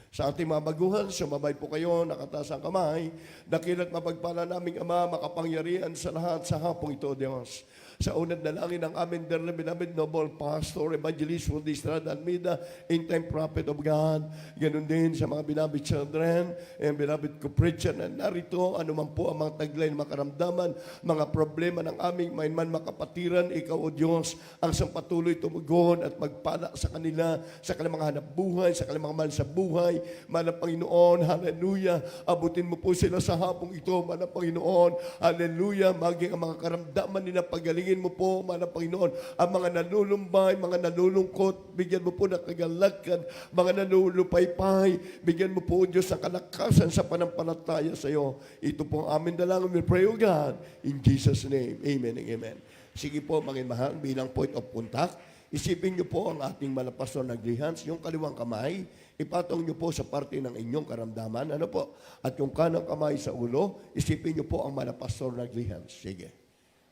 Sa ating mga baguhan, sumabay po kayo, nakataas ang kamay. Dakila't mapagpala naming Ama, makapangyarihan sa lahat sa hapong ito, Diyos. Sa unang dalangin ng aming dearly beloved noble pastor, evangelist Rudy Estrada Almeida, in-time prophet of God. Ganun din sa mga beloved children and beloved co-preacher na narito, anuman po ang mga taglay, mga karamdaman, mga problema ng aming mainman makapatiran, ikaw o Diyos, ang siyang patuloy tumugon at magpala sa kanila, sa kanilang mga hanap buhay, sa kanilang mga mahal sa buhay. Manang Panginoon, hallelujah, abutin mo po sila sa hapong ito, Manang Panginoon, hallelujah, maging ang mga karamdaman nila pagalingin mo po, Manang Panginoon, ang mga nalulumbay, mga nalulungkot, bigyan mo po ng kagalakan, mga nalulupaypay, bigyan mo po, Diyos, ng kalakasan sa panampalataya sa iyo. Ito po ang amin dalangin, we pray, O God, in Jesus' name, amen and amen. Sige po, mga mahal, bilang point of contact, isipin niyo po ang ating malapastor na naglihans, yung kaliwang kamay, ipatong niyo po sa parte ng inyong karamdaman, ano po? At yung kanang kamay sa ulo, isipin niyo po ang malapastor na naglihans. Sige.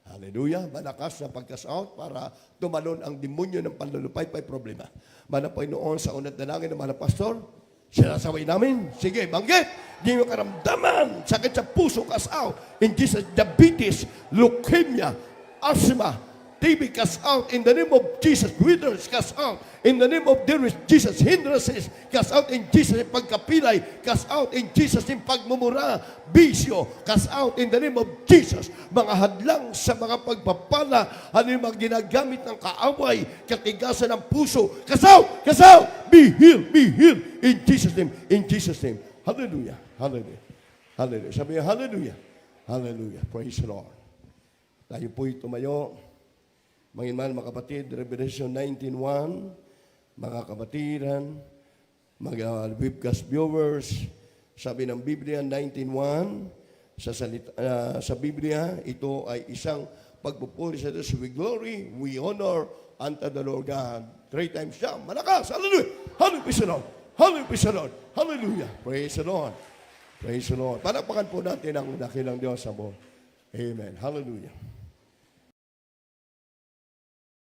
Hallelujah. Malakas na pagkas-out para tumalon ang demonyo ng panlulupay-pay problema. Panginoon, sa unang dalangin ng mga pastor, sinasaway namin. Sige, banggit. Di mo karamdaman. Sakit sa puso, cast-out. In Jesus, diabetes, leukemia, asthma, TB, cast out in the name of Jesus. Withers, cast out in the name of Jesus. Hindrances, cast out in Jesus. Pagkapilay, cast out in Jesus. Yung pagmumura, bisyo, cast out in the name of Jesus. Mga hadlang sa mga pagpapala, ano yung mga ginagamit ng kaaway, katigasan ng puso, cast out, cast out. Be healed, in Jesus' name, in Jesus' name. Hallelujah, hallelujah, hallelujah. Sabi niya, hallelujah, hallelujah. Praise the Lord. Tayo po'y tumayo. Mga mahal, mga kapatid, Revelation 19:1, mga kapatiran, mga webcast viewers, sabi ng Biblia 19:1, sa Biblia, ito ay isang pagpupuri sa Diyos, we glory, we honor unto the Lord God. 3 times siya, malakas, hallelujah, hallelujah, praise the Lord, hallelujah, praise the Lord, hallelujah, praise the Lord, praise the Lord. Palakpakan po natin ang dakilang Diyos sa buhay. Amen, hallelujah.